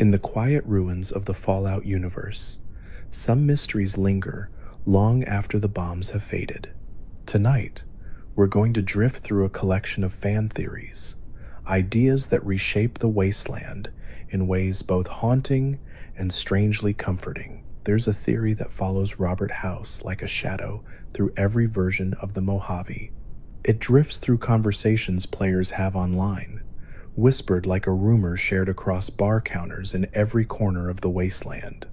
In the quiet ruins of the Fallout universe, some mysteries linger long after the bombs have faded. Tonight, we're going to drift through a collection of fan theories, ideas that reshape the wasteland in ways both haunting and strangely comforting. There's a theory that follows Robert House like a shadow through every version of the Mojave. It drifts through conversations players have online, whispered like a rumor shared across bar counters in every corner of the wasteland.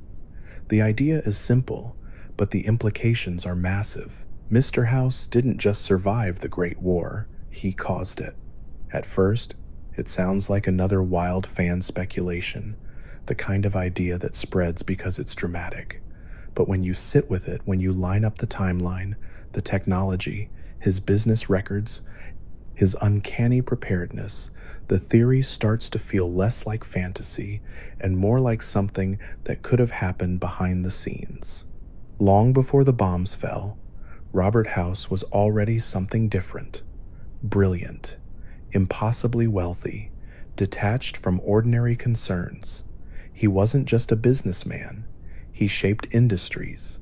The idea is simple, but the implications are massive. Mr. House didn't just survive the Great War, he caused it. At first, it sounds like another wild fan speculation, the kind of idea that spreads because it's dramatic. But when you sit with it, when you line up the timeline, the technology, his business records, his uncanny preparedness, the theory starts to feel less like fantasy and more like something that could have happened behind the scenes. Long before the bombs fell, Robert House was already something different. Brilliant, impossibly wealthy, detached from ordinary concerns. He wasn't just a businessman. He shaped industries,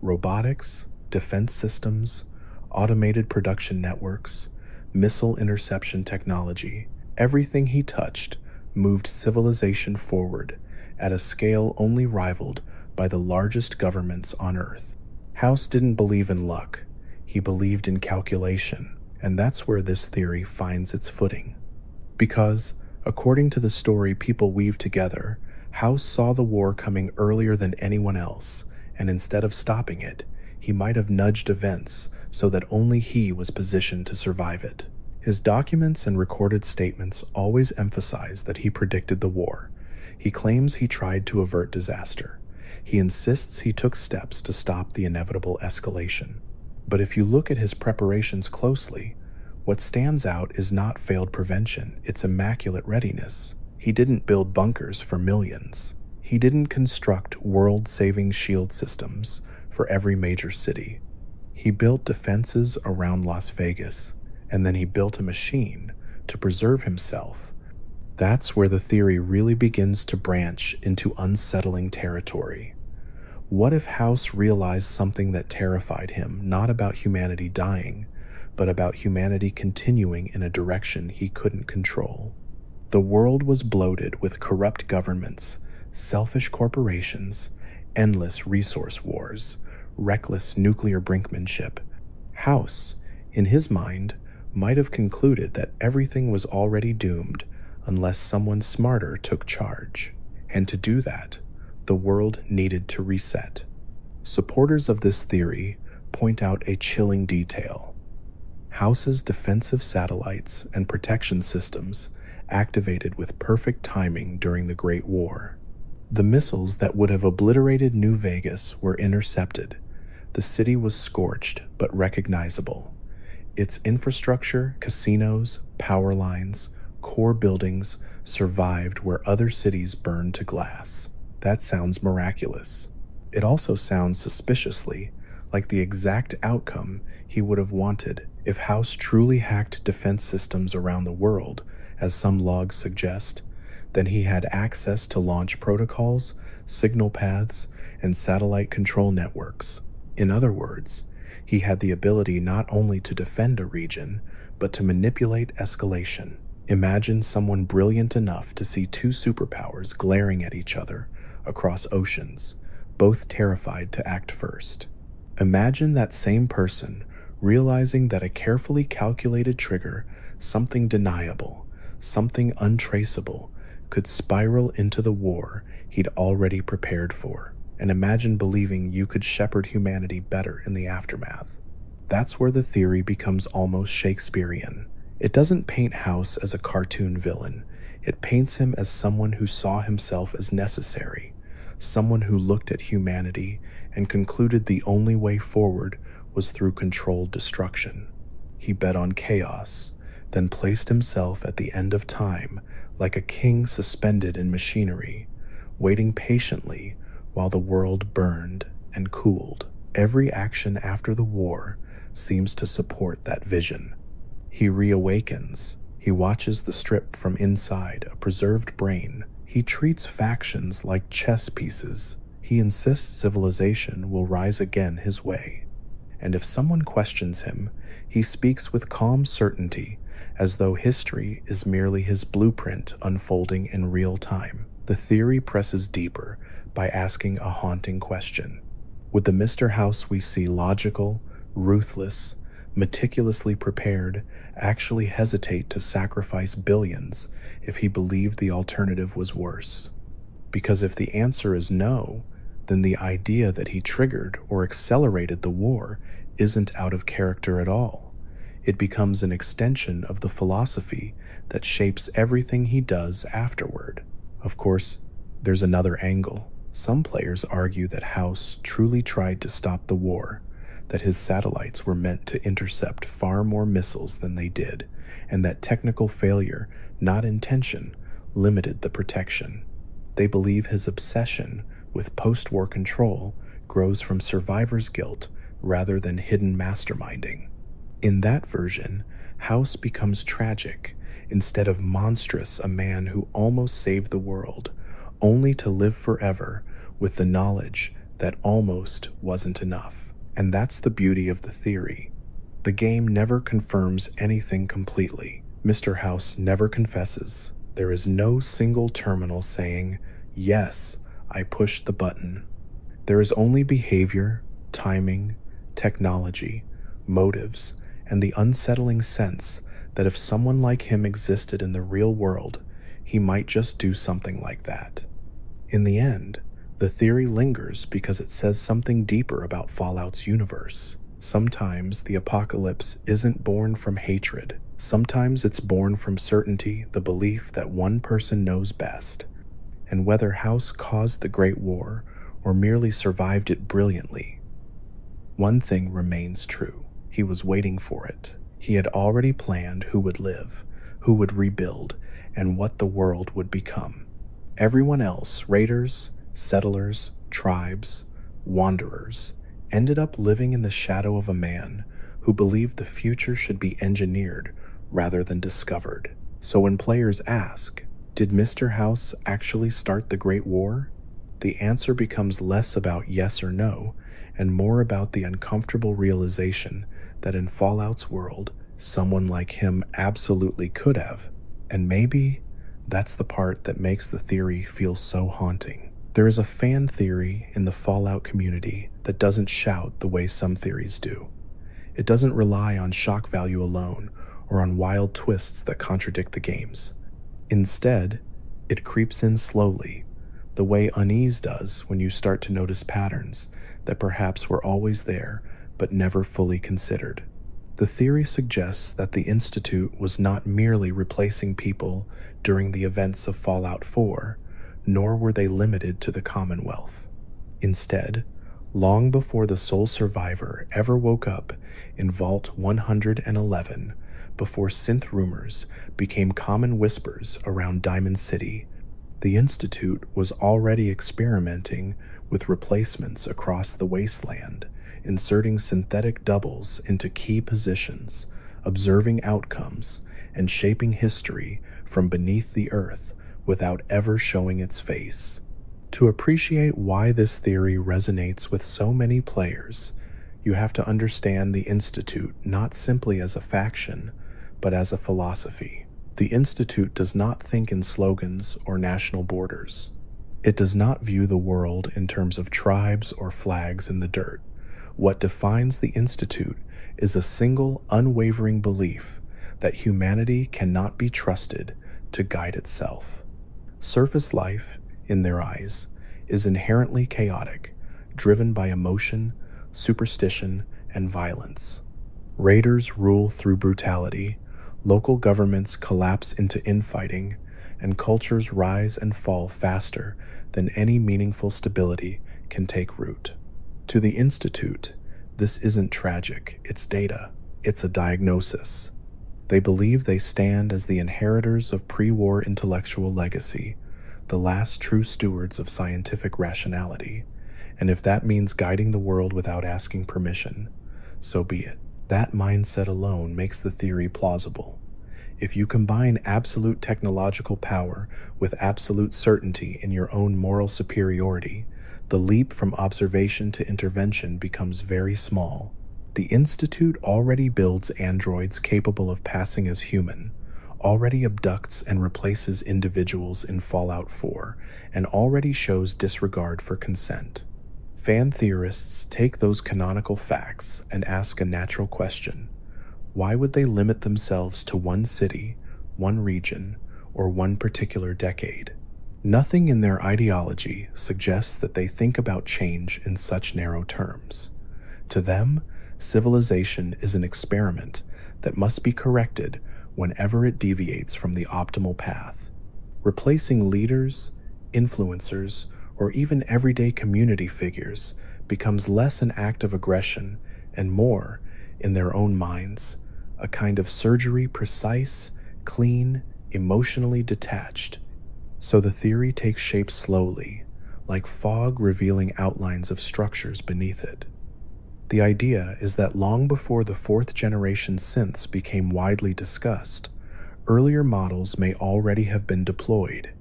robotics, defense systems, automated production networks, missile interception technology. Everything he touched moved civilization forward at a scale only rivaled by the largest governments on Earth. House didn't believe in luck. He believed in calculation, and that's where this theory finds its footing. Because, according to the story people weave together, House saw the war coming earlier than anyone else, and instead of stopping it, he might have nudged events so that only he was positioned to survive it. His documents and recorded statements always emphasize that he predicted the war. He claims he tried to avert disaster. He insists he took steps to stop the inevitable escalation. But if you look at his preparations closely, what stands out is not failed prevention, it's immaculate readiness. He didn't build bunkers for millions. He didn't construct world-saving shield systems for every major city. He built defenses around Las Vegas, and then he built a machine to preserve himself. That's where the theory really begins to branch into unsettling territory. What if House realized something that terrified him, not about humanity dying, but about humanity continuing in a direction he couldn't control? The world was bloated with corrupt governments, selfish corporations, endless resource wars, reckless nuclear brinkmanship. House, in his mind, might have concluded that everything was already doomed unless someone smarter took charge. And to do that, the world needed to reset. Supporters of this theory point out a chilling detail. House's defensive satellites and protection systems activated with perfect timing during the Great War. The missiles that would have obliterated New Vegas were intercepted. The city was scorched but recognizable. Its infrastructure, casinos, power lines, core buildings survived where other cities burned to glass. That sounds miraculous. It also sounds suspiciously like the exact outcome he would have wanted if House truly hacked defense systems around the world, as some logs suggest. Then he had access to launch protocols, signal paths, and satellite control networks. In other words, he had the ability not only to defend a region, but to manipulate escalation. Imagine someone brilliant enough to see two superpowers glaring at each other across oceans, both terrified to act first. Imagine that same person realizing that a carefully calculated trigger, something deniable, something untraceable, could spiral into the war he'd already prepared for. And imagine believing you could shepherd humanity better in the aftermath. That's where the theory becomes almost Shakespearean. It doesn't paint House as a cartoon villain. It paints him as someone who saw himself as necessary, someone who looked at humanity and concluded the only way forward was through controlled destruction. He bet on chaos, then placed himself at the end of time like a king suspended in machinery, waiting patiently while the world burned and cooled. Every action after the war seems to support that vision. He reawakens. He watches the Strip from inside a preserved brain, He treats factions like chess pieces. He insists civilization will rise again his way. And if someone questions him, he speaks with calm certainty, as though history is merely his blueprint unfolding in real time. The theory presses deeper by asking a haunting question. Would the Mr. House we see logical, ruthless, meticulously prepared, actually hesitate to sacrifice billions if he believed the alternative was worse? Because if the answer is no, then the idea that he triggered or accelerated the war isn't out of character at all. It becomes an extension of the philosophy that shapes everything he does afterward. Of course, there's another angle. Some players argue that House truly tried to stop the war, that his satellites were meant to intercept far more missiles than they did, and that technical failure, not intention, limited the protection. They believe his obsession with post-war control grows from survivor's guilt rather than hidden masterminding. In that version, House becomes tragic instead of monstrous, a man who almost saved the world, only to live forever with the knowledge that almost wasn't enough. And that's the beauty of the theory. The game never confirms anything completely. Mr. House never confesses. There is no single terminal saying, "Yes, I pushed the button." There is only behavior, timing, technology, motives, and the unsettling sense that if someone like him existed in the real world, he might just do something like that. In the end, the theory lingers because it says something deeper about Fallout's universe. Sometimes the apocalypse isn't born from hatred. Sometimes it's born from certainty, the belief that one person knows best. And whether House caused the Great War or merely survived it brilliantly, one thing remains true. He was waiting for it. He had already planned who would live, who would rebuild, and what the world would become. Everyone else, raiders, settlers, tribes, wanderers, ended up living in the shadow of a man who believed the future should be engineered rather than discovered. So when players ask, did Mr. House actually start the Great War? The answer becomes less about yes or no, and more about the uncomfortable realization that in Fallout's world, someone like him absolutely could have. And maybe that's the part that makes the theory feel so haunting. There is a fan theory in the Fallout community that doesn't shout the way some theories do. It doesn't rely on shock value alone or on wild twists that contradict the games. Instead, it creeps in slowly, the way unease does when you start to notice patterns that perhaps were always there but never fully considered. The theory suggests that the Institute was not merely replacing people during the events of Fallout 4, nor were they limited to the Commonwealth. Instead, long before the sole survivor ever woke up in Vault 111, before synth rumors became common whispers around Diamond City, the Institute was already experimenting with replacements across the wasteland, inserting synthetic doubles into key positions, observing outcomes, and shaping history from beneath the earth without ever showing its face. To appreciate why this theory resonates with so many players, you have to understand the Institute not simply as a faction, but as a philosophy. The Institute does not think in slogans or national borders. It does not view the world in terms of tribes or flags in the dirt. What defines the Institute is a single, unwavering belief that humanity cannot be trusted to guide itself. Surface life, in their eyes, is inherently chaotic, driven by emotion, superstition, and violence. Raiders rule through brutality, local governments collapse into infighting, and cultures rise and fall faster than any meaningful stability can take root. To the Institute, this isn't tragic, it's data, it's a diagnosis. They believe they stand as the inheritors of pre-war intellectual legacy, the last true stewards of scientific rationality, and if that means guiding the world without asking permission, so be it. That mindset alone makes the theory plausible. If you combine absolute technological power with absolute certainty in your own moral superiority, the leap from observation to intervention becomes very small. The Institute already builds androids capable of passing as human, already abducts and replaces individuals in Fallout 4, and already shows disregard for consent. Fan theorists take those canonical facts and ask a natural question. Why would they limit themselves to one city, one region, or one particular decade? Nothing in their ideology suggests that they think about change in such narrow terms. To them, civilization is an experiment that must be corrected whenever it deviates from the optimal path. Replacing leaders, influencers, or even everyday community figures becomes less an act of aggression and more, in their own minds, a kind of surgery, precise, clean, emotionally detached. So the theory takes shape slowly, like fog revealing outlines of structures beneath it. The idea is that long before the fourth generation synths became widely discussed, earlier models may already have been deployed.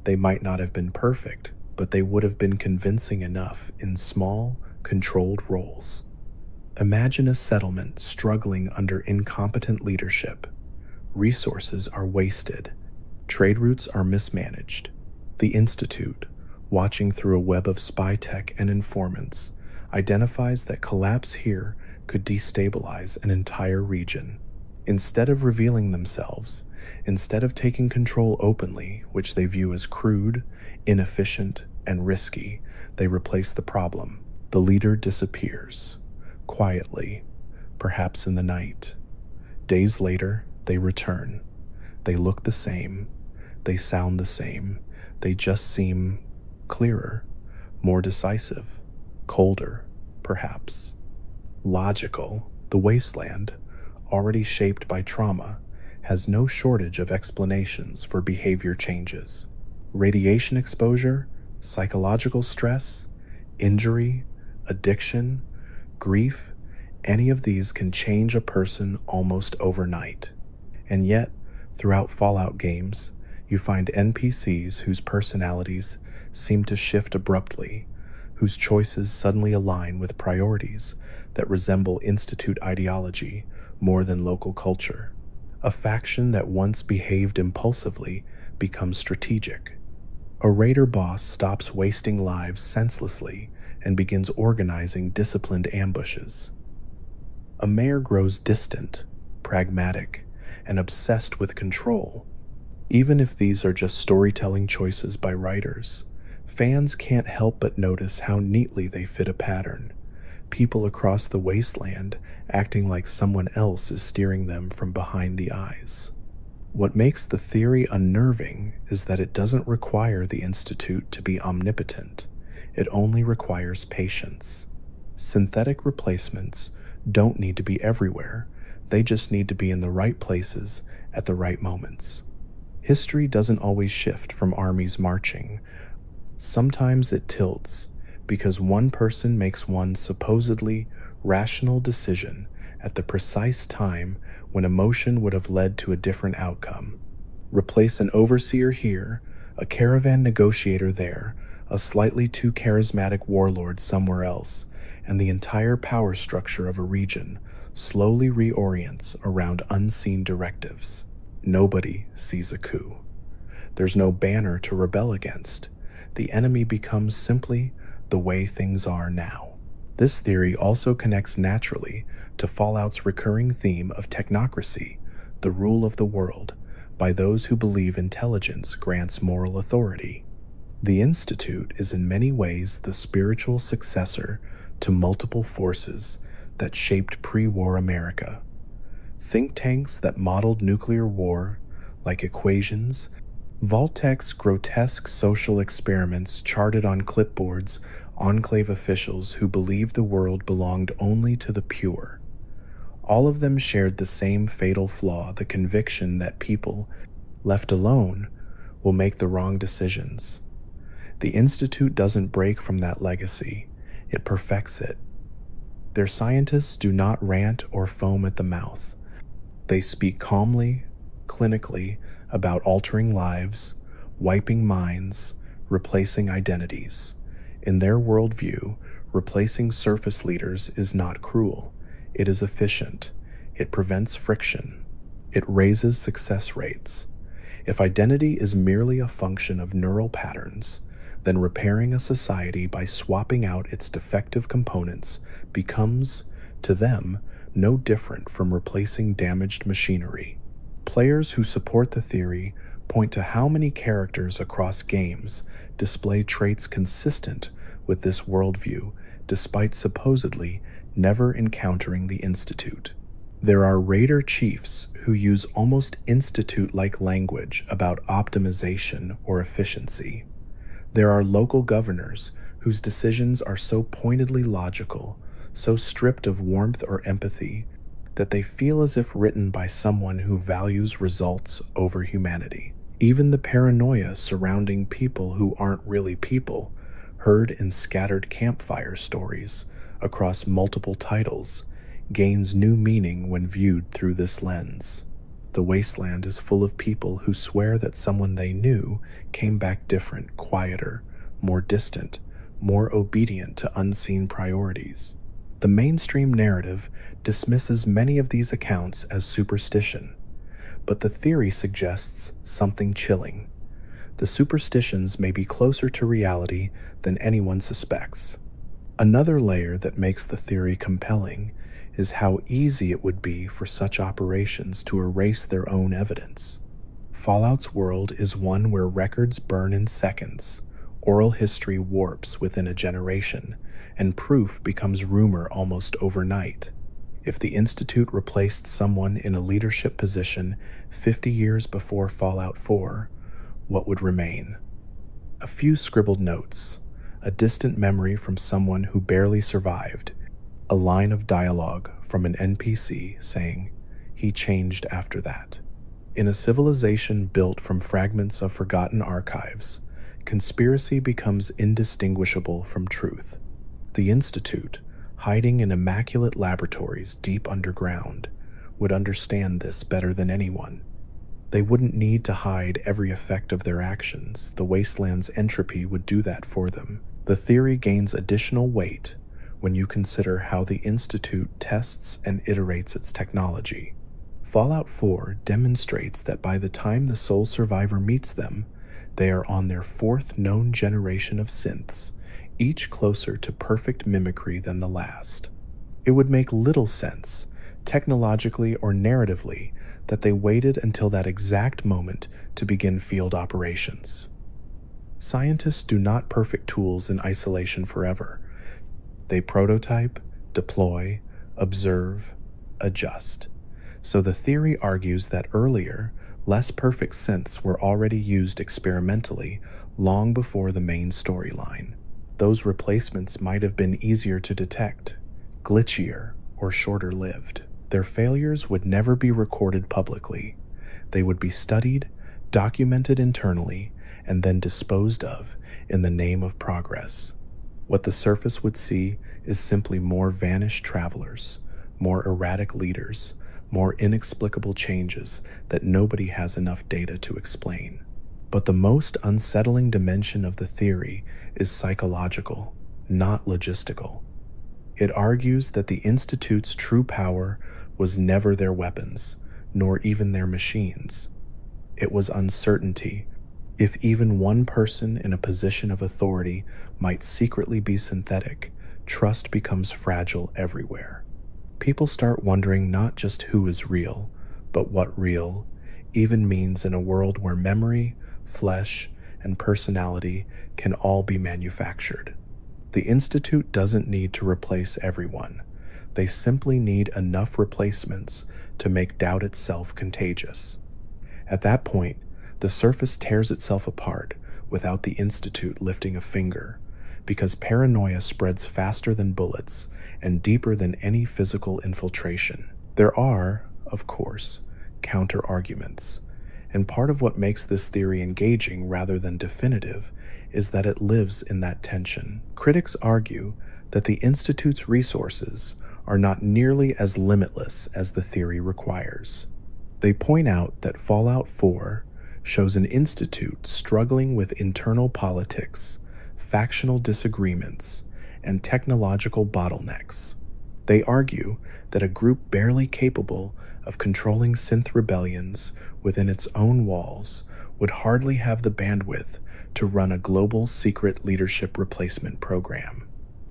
They might not have been perfect, but they would have been convincing enough in small, controlled roles. Imagine a settlement struggling under incompetent leadership. Resources are wasted. Trade routes are mismanaged. The Institute, watching through a web of spy tech and informants, identifies that collapse here could destabilize an entire region. Instead of revealing themselves, instead of taking control openly, which they view as crude, inefficient, and risky, they replace the problem. The leader disappears, quietly, perhaps in the night. Days later, they return. They look the same. They sound the same. They just seem clearer, more decisive, colder, perhaps. Logical, the wasteland, already shaped by trauma, has no shortage of explanations for behavior changes. Radiation exposure, psychological stress, injury, addiction, grief, any of these can change a person almost overnight. And yet, throughout Fallout games, you find NPCs whose personalities seem to shift abruptly, whose choices suddenly align with priorities that resemble Institute ideology more than local culture. A faction that once behaved impulsively becomes strategic. A raider boss stops wasting lives senselessly and begins organizing disciplined ambushes. A mayor grows distant, pragmatic, and obsessed with control. Even if these are just storytelling choices by writers, fans can't help but notice how neatly they fit a pattern. People across the wasteland acting like someone else is steering them from behind the eyes. What makes the theory unnerving is that it doesn't require the Institute to be omnipotent. It only requires patience. Synthetic replacements don't need to be everywhere. They just need to be in the right places at the right moments. History doesn't always shift from armies marching. Sometimes it tilts because one person makes one supposedly rational decision at the precise time when emotion would have led to a different outcome. Replace an overseer here, a caravan negotiator there, a slightly too charismatic warlord somewhere else, and the entire power structure of a region slowly reorients around unseen directives. Nobody sees a coup. There's no banner to rebel against. The enemy becomes simply the way things are now. This theory also connects naturally to Fallout's recurring theme of technocracy, the rule of the world, by those who believe intelligence grants moral authority. The Institute is in many ways the spiritual successor to multiple forces that shaped pre-war America. Think tanks that modeled nuclear war, like Equations, Vault-Tec's grotesque social experiments charted on clipboards, Enclave officials who believed the world belonged only to the pure. All of them shared the same fatal flaw, the conviction that people, left alone, will make the wrong decisions. The Institute doesn't break from that legacy, it perfects it. Their scientists do not rant or foam at the mouth. They speak calmly, clinically about altering lives, wiping minds, replacing identities. In their worldview, replacing surface leaders is not cruel. It is efficient. It prevents friction. It raises success rates. If identity is merely a function of neural patterns, then repairing a society by swapping out its defective components becomes, to them, no different from replacing damaged machinery. Players who support the theory point to how many characters across games display traits consistent with this worldview, despite supposedly never encountering the Institute. There are Raider chiefs who use almost Institute-like language about optimization or efficiency. There are local governors whose decisions are so pointedly logical, so stripped of warmth or empathy, that they feel as if written by someone who values results over humanity. Even the paranoia surrounding people who aren't really people, heard in scattered campfire stories across multiple titles, gains new meaning when viewed through this lens. The wasteland is full of people who swear that someone they knew came back different, quieter, more distant, more obedient to unseen priorities. The mainstream narrative dismisses many of these accounts as superstition, but the theory suggests something chilling. The superstitions may be closer to reality than anyone suspects. Another layer that makes the theory compelling is how easy it would be for such operations to erase their own evidence. Fallout's world is one where records burn in seconds, oral history warps within a generation, and proof becomes rumor almost overnight. If the Institute replaced someone in a leadership position 50 years before Fallout 4, what would remain? A few scribbled notes, a distant memory from someone who barely survived, a line of dialogue from an NPC saying, "He changed after that." In a civilization built from fragments of forgotten archives, conspiracy becomes indistinguishable from truth. The Institute, hiding in immaculate laboratories deep underground, would understand this better than anyone. They wouldn't need to hide every effect of their actions. The wasteland's entropy would do that for them. The theory gains additional weight when you consider how the Institute tests and iterates its technology. Fallout 4 demonstrates that by the time the sole survivor meets them, they are on their fourth known generation of synths, each closer to perfect mimicry than the last. It would make little sense, technologically or narratively, that they waited until that exact moment to begin field operations. Scientists do not perfect tools in isolation forever. They prototype, deploy, observe, adjust. So the theory argues that earlier, less perfect synths were already used experimentally long before the main storyline. Those replacements might have been easier to detect, glitchier, or shorter lived. Their failures would never be recorded publicly. They would be studied, documented internally, and then disposed of in the name of progress. What the surface would see is simply more vanished travelers, more erratic leaders, more inexplicable changes that nobody has enough data to explain. But the most unsettling dimension of the theory is psychological, not logistical. It argues that the Institute's true power was never their weapons, nor even their machines. It was uncertainty. If even one person in a position of authority might secretly be synthetic, trust becomes fragile everywhere. People start wondering not just who is real, but what real even means in a world where memory, flesh, and personality can all be manufactured. The Institute doesn't need to replace everyone. They simply need enough replacements to make doubt itself contagious. At that point, the surface tears itself apart without the Institute lifting a finger, because paranoia spreads faster than bullets and deeper than any physical infiltration. There are, of course, counter-arguments, and part of what makes this theory engaging rather than definitive is that it lives in that tension. Critics argue that the Institute's resources are not nearly as limitless as the theory requires. They point out that Fallout 4 shows an institute struggling with internal politics, factional disagreements, and technological bottlenecks. They argue that a group barely capable of controlling synth rebellions within its own walls would hardly have the bandwidth to run a global secret leadership replacement program.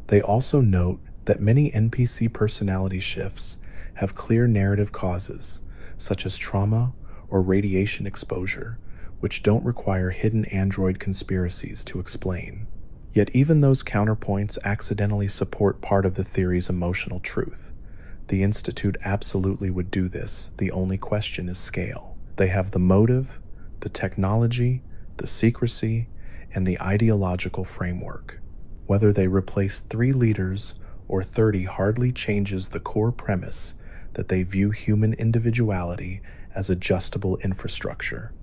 They also note that many NPC personality shifts have clear narrative causes, such as trauma or radiation exposure, which don't require hidden android conspiracies to explain. Yet even those counterpoints accidentally support part of the theory's emotional truth. The Institute absolutely would do this, the only question is scale. They have the motive, the technology, the secrecy, and the ideological framework. Whether they replace 3 leaders or 30 hardly changes the core premise that they view human individuality as adjustable infrastructure.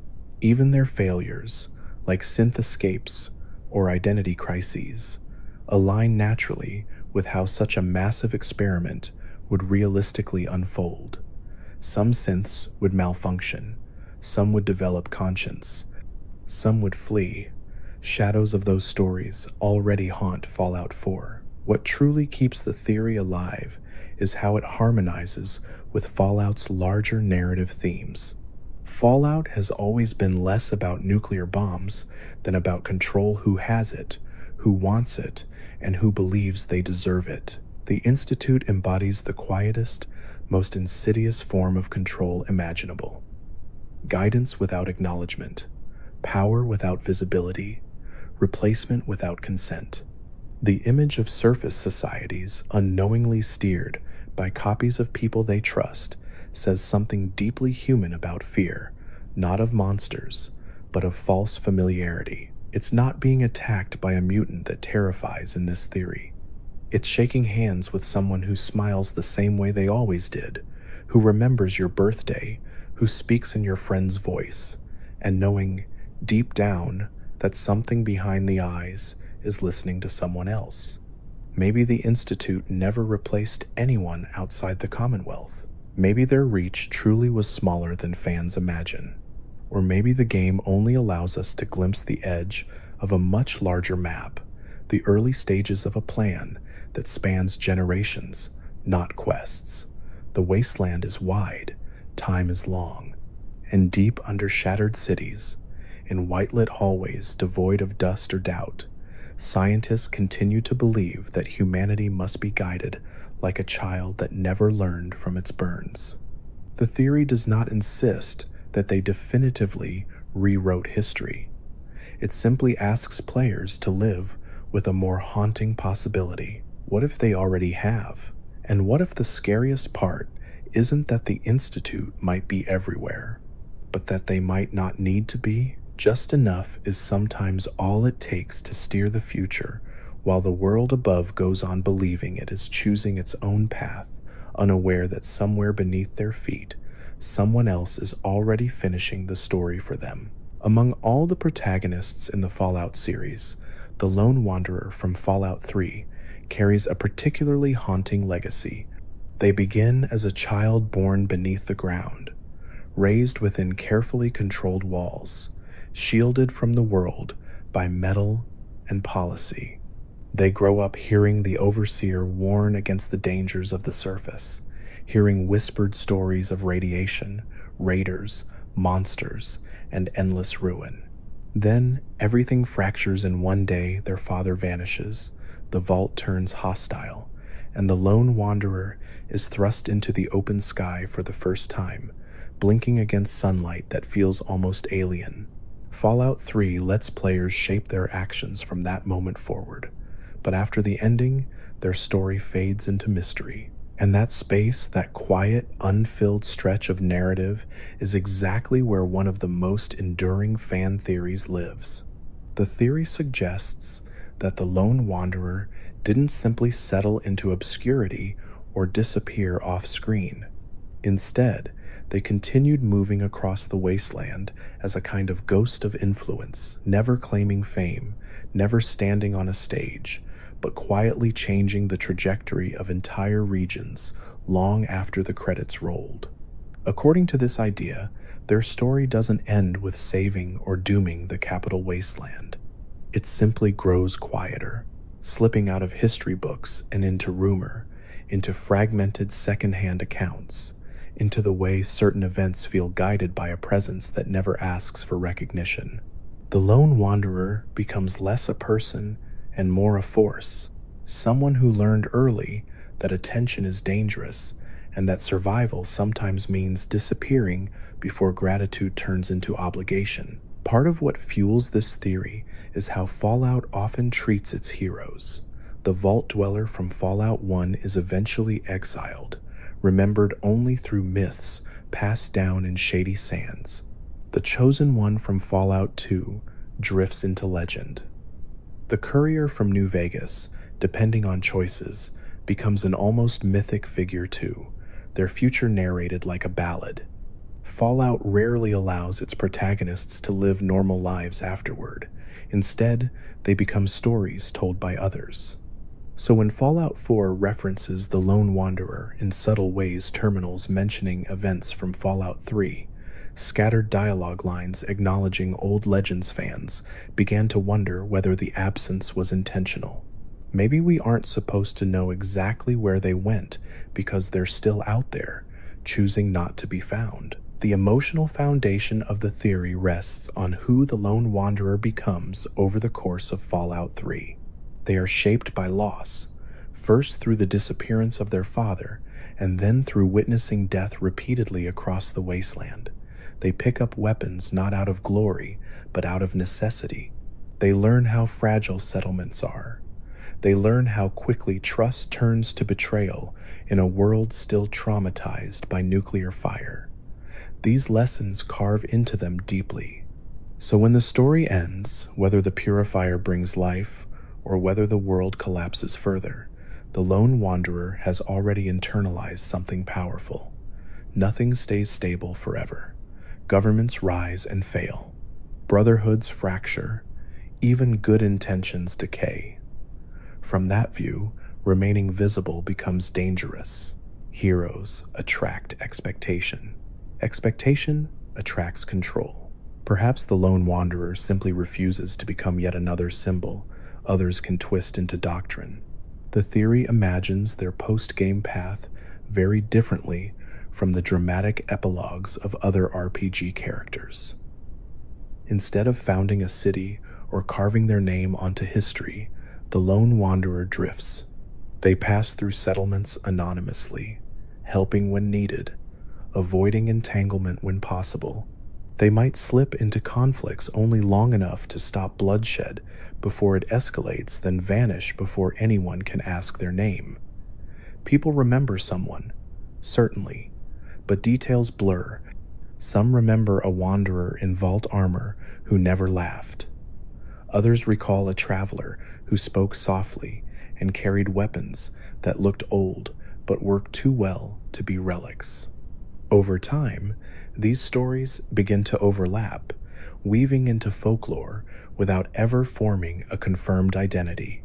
Even their failures, like synth escapes or identity crises, align naturally with how such a massive experiment would realistically unfold. Some synths would malfunction, some would develop conscience, some would flee. Shadows of those stories already haunt Fallout 4. What truly keeps the theory alive is how it harmonizes with Fallout's larger narrative themes. Fallout has always been less about nuclear bombs than about control: who has it, who wants it, and who believes they deserve it. The Institute embodies the quietest, most insidious form of control imaginable. Guidance without acknowledgement, power without visibility, replacement without consent. The image of surface societies unknowingly steered by copies of people they trust says something deeply human about fear, not of monsters, but of false familiarity. It's not being attacked by a mutant that terrifies in this theory. It's shaking hands with someone who smiles the same way they always did, who remembers your birthday, who speaks in your friend's voice, and knowing deep down that something behind the eyes is listening to someone else. Maybe the Institute never replaced anyone outside the Commonwealth. Maybe their reach truly was smaller than fans imagine. Or maybe the game only allows us to glimpse the edge of a much larger map, the early stages of a plan that spans generations, not quests. The wasteland is wide, time is long, and deep under shattered cities, in white-lit hallways devoid of dust or doubt, scientists continue to believe that humanity must be guided like a child that never learned from its burns. The theory does not insist that they definitively rewrote history. It simply asks players to live with a more haunting possibility. What if they already have? And what if the scariest part isn't that the Institute might be everywhere, but that they might not need to be? Just enough is sometimes all it takes to steer the future, while the world above goes on believing it is choosing its own path, unaware that somewhere beneath their feet, someone else is already finishing the story for them. Among all the protagonists in the Fallout series, the Lone Wanderer from Fallout 3 carries a particularly haunting legacy. They begin as a child born beneath the ground, raised within carefully controlled walls, shielded from the world by metal and policy. They grow up hearing the Overseer warn against the dangers of the surface, hearing whispered stories of radiation, raiders, monsters, and endless ruin. Then everything fractures, and one day their father vanishes, the vault turns hostile, and the Lone Wanderer is thrust into the open sky for the first time, blinking against sunlight that feels almost alien. Fallout 3 lets players shape their actions from that moment forward, but after the ending, their story fades into mystery. And that space, that quiet, unfilled stretch of narrative, is exactly where one of the most enduring fan theories lives. The theory suggests that the Lone Wanderer didn't simply settle into obscurity or disappear off-screen. Instead, they continued moving across the wasteland as a kind of ghost of influence, never claiming fame, never standing on a stage, but quietly changing the trajectory of entire regions long after the credits rolled. According to this idea, their story doesn't end with saving or dooming the capital wasteland. It simply grows quieter, slipping out of history books and into rumor, into fragmented secondhand accounts, into the way certain events feel guided by a presence that never asks for recognition. The lone wanderer becomes less a person and more a force, someone who learned early that attention is dangerous and that survival sometimes means disappearing before gratitude turns into obligation. Part of what fuels this theory is how Fallout often treats its heroes. The Vault Dweller from Fallout 1 is eventually exiled, remembered only through myths passed down in shady sands. The Chosen One from Fallout 2 drifts into legend. The Courier from New Vegas, depending on choices, becomes an almost mythic figure too, their future narrated like a ballad. Fallout rarely allows its protagonists to live normal lives afterward. Instead, they become stories told by others. So when Fallout 4 references the Lone Wanderer in subtle ways, terminals mentioning events from Fallout 3, scattered dialogue lines acknowledging old Legends fans began to wonder whether the absence was intentional. Maybe we aren't supposed to know exactly where they went because they're still out there, choosing not to be found. The emotional foundation of the theory rests on who the Lone Wanderer becomes over the course of Fallout 3. They are shaped by loss, first through the disappearance of their father, and then through witnessing death repeatedly across the wasteland. They pick up weapons not out of glory, but out of necessity. They learn how fragile settlements are. They learn how quickly trust turns to betrayal in a world still traumatized by nuclear fire. These lessons carve into them deeply. So when the story ends, whether the purifier brings life or whether the world collapses further, the Lone Wanderer has already internalized something powerful. Nothing stays stable forever. Governments rise and fail. Brotherhoods fracture. Even good intentions decay. From that view, remaining visible becomes dangerous. Heroes attract expectation. Expectation attracts control. Perhaps the Lone Wanderer simply refuses to become yet another symbol others can twist into doctrine. The theory imagines their post-game path very differently from the dramatic epilogues of other RPG characters. Instead of founding a city or carving their name onto history, the Lone Wanderer drifts. They pass through settlements anonymously, helping when needed, avoiding entanglement when possible. They might slip into conflicts only long enough to stop bloodshed before it escalates, then vanish before anyone can ask their name. People remember someone, certainly, but details blur. Some remember a wanderer in vault armor who never laughed. Others recall a traveler who spoke softly and carried weapons that looked old but worked too well to be relics. Over time, these stories begin to overlap, weaving into folklore without ever forming a confirmed identity.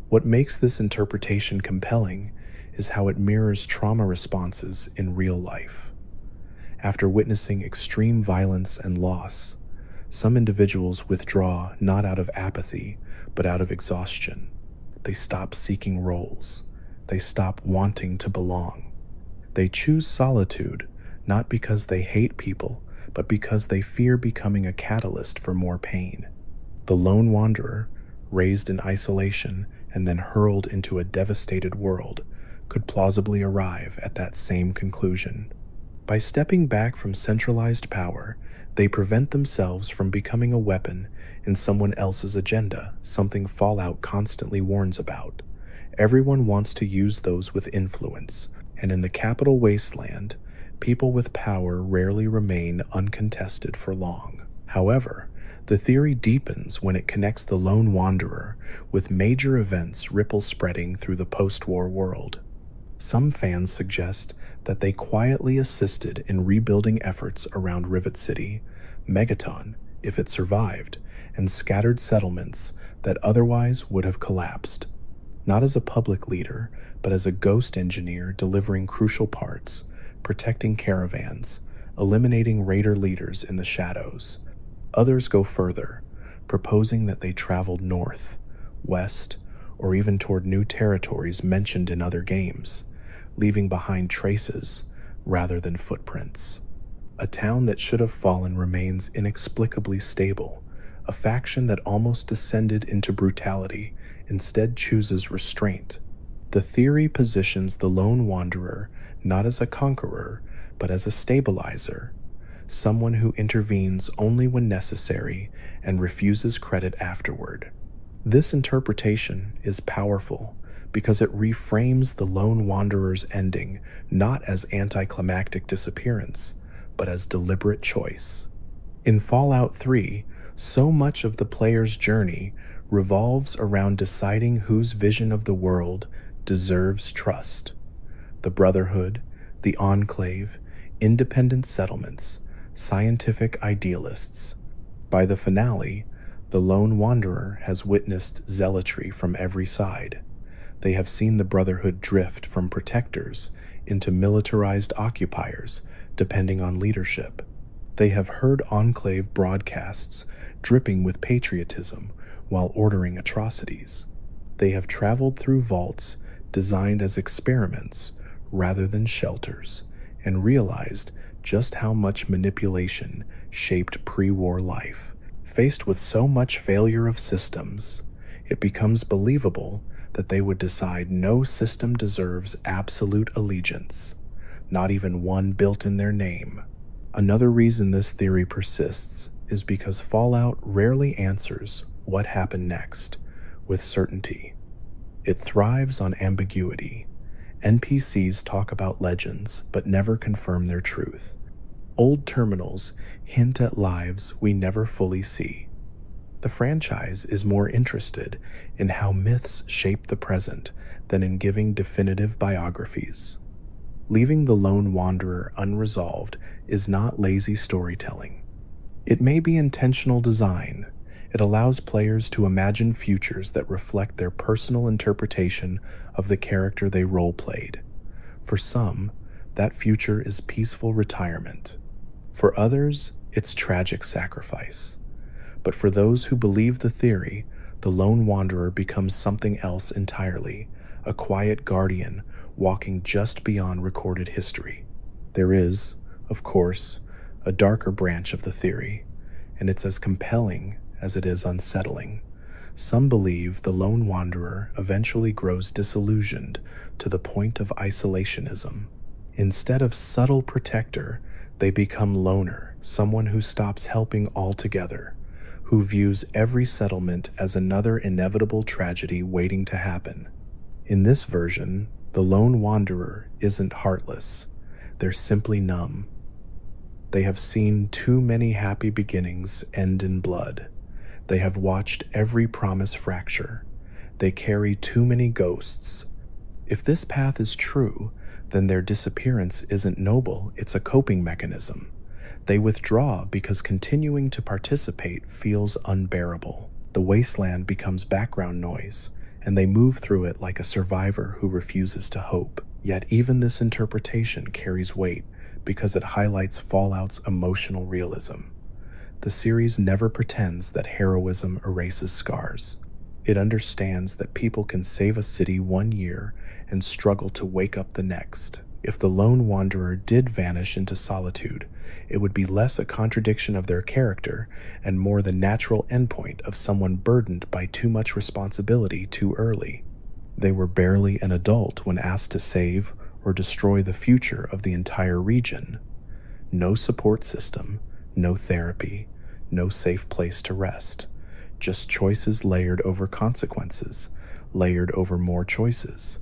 What makes this interpretation compelling is how it mirrors trauma responses in real life. After witnessing extreme violence and loss, some individuals withdraw not out of apathy, but out of exhaustion. They stop seeking roles. They stop wanting to belong. They choose solitude, not because they hate people, but because they fear becoming a catalyst for more pain. The Lone Wanderer, raised in isolation and then hurled into a devastated world, could plausibly arrive at that same conclusion. By stepping back from centralized power, they prevent themselves from becoming a weapon in someone else's agenda, something Fallout constantly warns about. Everyone wants to use those with influence, and in the capital wasteland, people with power rarely remain uncontested for long. However, the theory deepens when it connects the Lone Wanderer with major events ripple spreading through the post-war world. Some fans suggest that they quietly assisted in rebuilding efforts around Rivet City, Megaton, if it survived, and scattered settlements that otherwise would have collapsed. Not as a public leader, but as a ghost engineer delivering crucial parts, protecting caravans, eliminating raider leaders in the shadows. Others go further, proposing that they traveled north, west, or even toward new territories mentioned in other games, leaving behind traces rather than footprints. A town that should have fallen remains inexplicably stable. A faction that almost descended into brutality instead chooses restraint. The theory positions the lone wanderer not as a conqueror, but as a stabilizer, someone who intervenes only when necessary and refuses credit afterward. This interpretation is powerful because it reframes the lone wanderer's ending not as anticlimactic disappearance, but as deliberate choice. In Fallout 3, so much of the player's journey revolves around deciding whose vision of the world deserves trust. The Brotherhood, the Enclave, independent settlements, scientific idealists. By the finale, the lone wanderer has witnessed zealotry from every side. They have seen the Brotherhood drift from protectors into militarized occupiers, depending on leadership. They have heard Enclave broadcasts dripping with patriotism while ordering atrocities. They have traveled through vaults designed as experiments rather than shelters, and realized just how much manipulation shaped pre-war life. Faced with so much failure of systems, it becomes believable that they would decide no system deserves absolute allegiance, not even one built in their name. Another reason this theory persists is because Fallout rarely answers what happened next with certainty. It thrives on ambiguity. NPCs talk about legends but never confirm their truth. Old terminals hint at lives we never fully see. The franchise is more interested in how myths shape the present than in giving definitive biographies. Leaving the lone wanderer unresolved is not lazy storytelling. It may be intentional design. It allows players to imagine futures that reflect their personal interpretation of the character they role-played. For some, that future is peaceful retirement. For others, it's tragic sacrifice. But for those who believe the theory, the lone wanderer becomes something else entirely, a quiet guardian walking just beyond recorded history. There is, of course, a darker branch of the theory, and it's as compelling as it is unsettling. Some believe the lone wanderer eventually grows disillusioned to the point of isolationism. Instead of subtle protector, they become loner, someone who stops helping altogether, who views every settlement as another inevitable tragedy waiting to happen. In this version, the lone wanderer isn't heartless. They're simply numb. They have seen too many happy beginnings end in blood. They have watched every promise fracture. They carry too many ghosts. If this path is true, then their disappearance isn't noble, it's a coping mechanism. They withdraw because continuing to participate feels unbearable. The wasteland becomes background noise, and they move through it like a survivor who refuses to hope. Yet even this interpretation carries weight because it highlights Fallout's emotional realism. The series never pretends that heroism erases scars. It understands that people can save a city one year and struggle to wake up the next. If the lone wanderer did vanish into solitude, it would be less a contradiction of their character and more the natural endpoint of someone burdened by too much responsibility too early. They were barely an adult when asked to save or destroy the future of the entire region. No support system, no therapy, no safe place to rest. Just choices layered over consequences, layered over more choices.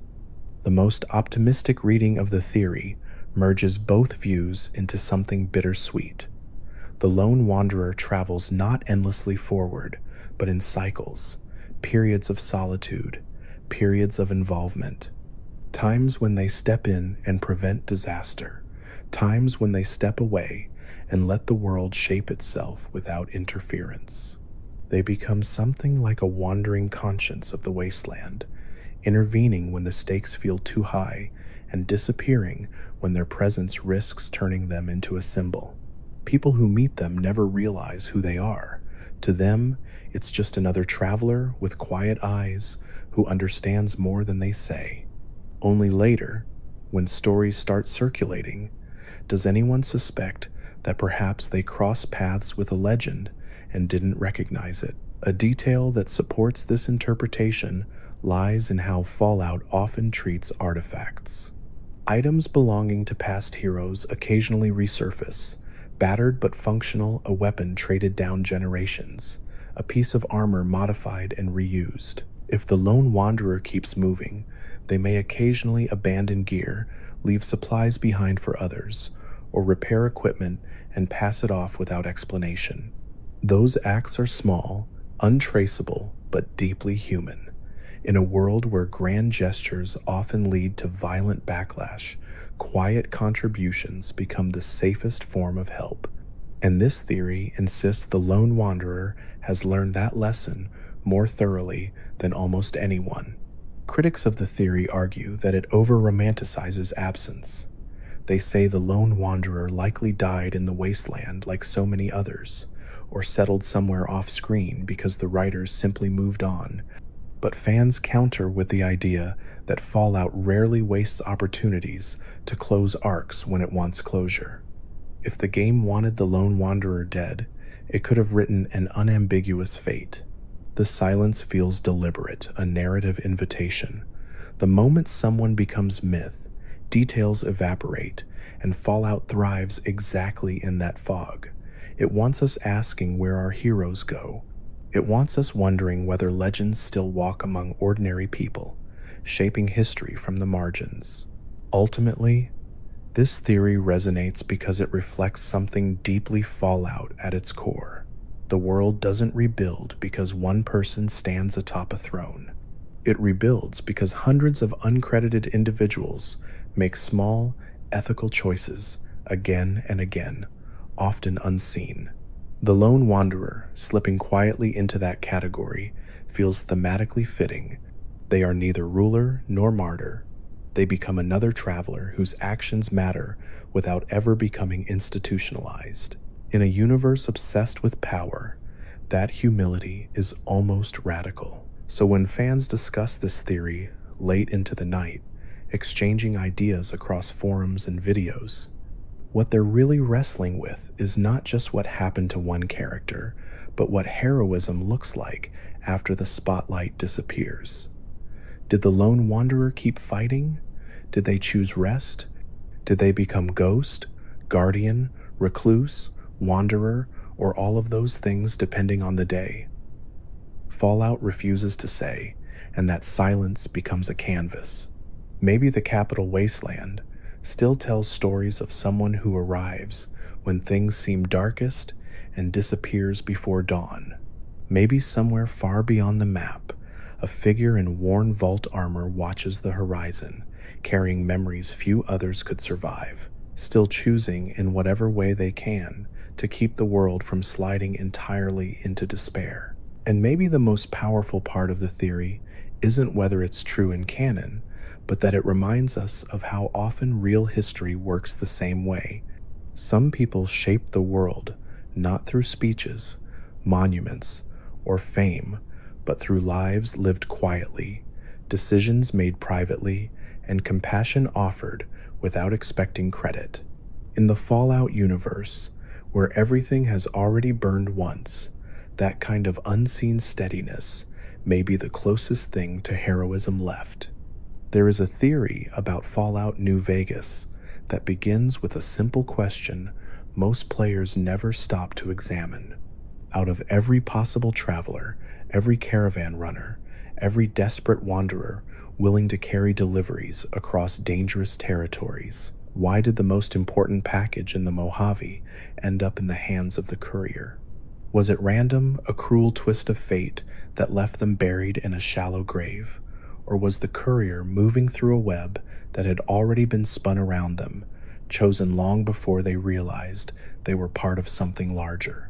The most optimistic reading of the theory merges both views into something bittersweet. The lone wanderer travels not endlessly forward, but in cycles, periods of solitude, periods of involvement. Times when they step in and prevent disaster, times when they step away and let the world shape itself without interference. They become something like a wandering conscience of the wasteland, intervening when the stakes feel too high, and disappearing when their presence risks turning them into a symbol. People who meet them never realize who they are. To them, it's just another traveler with quiet eyes who understands more than they say. Only later, when stories start circulating, does anyone suspect that perhaps they cross paths with a legend and didn't recognize it. A detail that supports this interpretation lies in how Fallout often treats artifacts. Items belonging to past heroes occasionally resurface, battered but functional, a weapon traded down generations, a piece of armor modified and reused. If the lone wanderer keeps moving, they may occasionally abandon gear, leave supplies behind for others, or repair equipment and pass it off without explanation. Those acts are small, untraceable, but deeply human. In a world where grand gestures often lead to violent backlash, quiet contributions become the safest form of help. And this theory insists the lone wanderer has learned that lesson more thoroughly than almost anyone. Critics of the theory argue that it over-romanticizes absence. They say the lone wanderer likely died in the wasteland like so many others, or settled somewhere off-screen because the writers simply moved on. But fans counter with the idea that Fallout rarely wastes opportunities to close arcs when it wants closure. If the game wanted the lone wanderer dead, it could have written an unambiguous fate. The silence feels deliberate, a narrative invitation. The moment someone becomes myth, details evaporate, and Fallout thrives exactly in that fog. It wants us asking where our heroes go. It wants us wondering whether legends still walk among ordinary people, shaping history from the margins. Ultimately, this theory resonates because it reflects something deeply Fallout at its core. The world doesn't rebuild because one person stands atop a throne. It rebuilds because hundreds of uncredited individuals make small, ethical choices again and again, often unseen. The lone wanderer, slipping quietly into that category, feels thematically fitting. They are neither ruler nor martyr. They become another traveler whose actions matter without ever becoming institutionalized. In a universe obsessed with power, that humility is almost radical. So when fans discuss this theory late into the night, exchanging ideas across forums and videos, what they're really wrestling with is not just what happened to one character, but what heroism looks like after the spotlight disappears. Did the lone wanderer keep fighting? Did they choose rest? Did they become ghost, guardian, recluse, wanderer, or all of those things depending on the day? Fallout refuses to say, and that silence becomes a canvas. Maybe the capital wasteland still tells stories of someone who arrives when things seem darkest and disappears before dawn. Maybe somewhere far beyond the map, a figure in worn vault armor watches the horizon, carrying memories few others could survive, still choosing in whatever way they can to keep the world from sliding entirely into despair. And maybe the most powerful part of the theory isn't whether it's true in canon, but that it reminds us of how often real history works the same way. Some people shape the world not through speeches, monuments, or fame, but through lives lived quietly, decisions made privately, and compassion offered without expecting credit. In the Fallout universe, where everything has already burned once, that kind of unseen steadiness may be the closest thing to heroism left. There is a theory about Fallout New Vegas that begins with a simple question most players never stop to examine. Out of every possible traveler, every caravan runner, every desperate wanderer willing to carry deliveries across dangerous territories, why did the most important package in the Mojave end up in the hands of the courier? Was it random, a cruel twist of fate that left them buried in a shallow grave? Or was the courier moving through a web that had already been spun around them, chosen long before they realized they were part of something larger?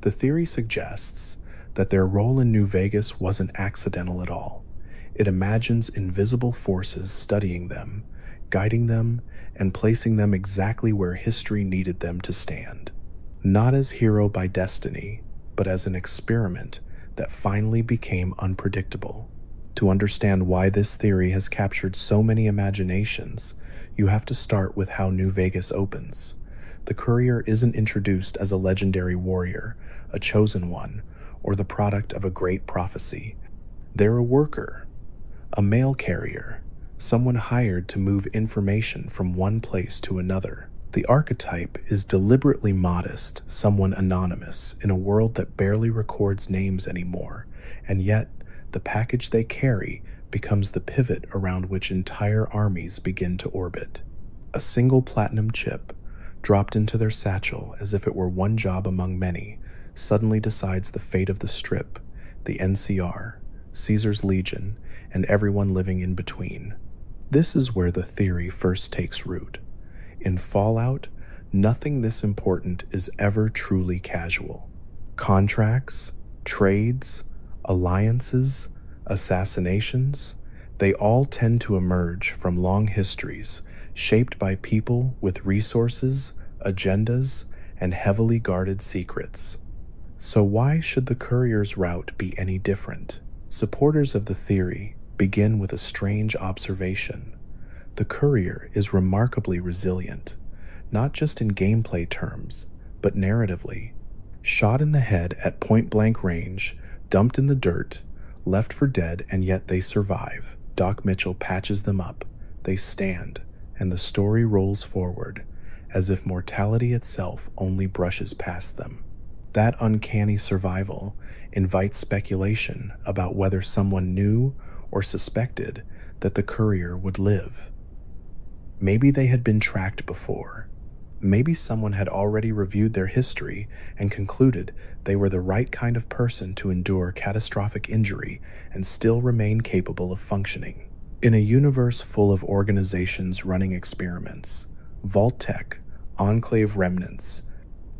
The theory suggests that their role in New Vegas wasn't accidental at all. It imagines invisible forces studying them, guiding them, and placing them exactly where history needed them to stand. Not as hero by destiny, but as an experiment that finally became unpredictable. To understand why this theory has captured so many imaginations, you have to start with how New Vegas opens. The courier isn't introduced as a legendary warrior, a chosen one, or the product of a great prophecy. They're a worker, a mail carrier, someone hired to move information from one place to another. The archetype is deliberately modest, someone anonymous, in a world that barely records names anymore, and yet the package they carry becomes the pivot around which entire armies begin to orbit. A single platinum chip, dropped into their satchel as if it were one job among many, suddenly decides the fate of the Strip, the NCR, Caesar's Legion, and everyone living in between. This is where the theory first takes root. In Fallout, nothing this important is ever truly casual. Contracts, trades, alliances, assassinations, they all tend to emerge from long histories shaped by people with resources, agendas, and heavily guarded secrets. So why should the courier's route be any different? Supporters of the theory begin with a strange observation. The courier is remarkably resilient, not just in gameplay terms, but narratively. Shot in the head at point-blank range, dumped in the dirt, left for dead, and yet they survive. Doc Mitchell patches them up, they stand, and the story rolls forward, as if mortality itself only brushes past them. That uncanny survival invites speculation about whether someone knew or suspected that the courier would live. Maybe they had been tracked before. Maybe someone had already reviewed their history and concluded they were the right kind of person to endure catastrophic injury and still remain capable of functioning. In a universe full of organizations running experiments, Vault-Tec, Enclave remnants,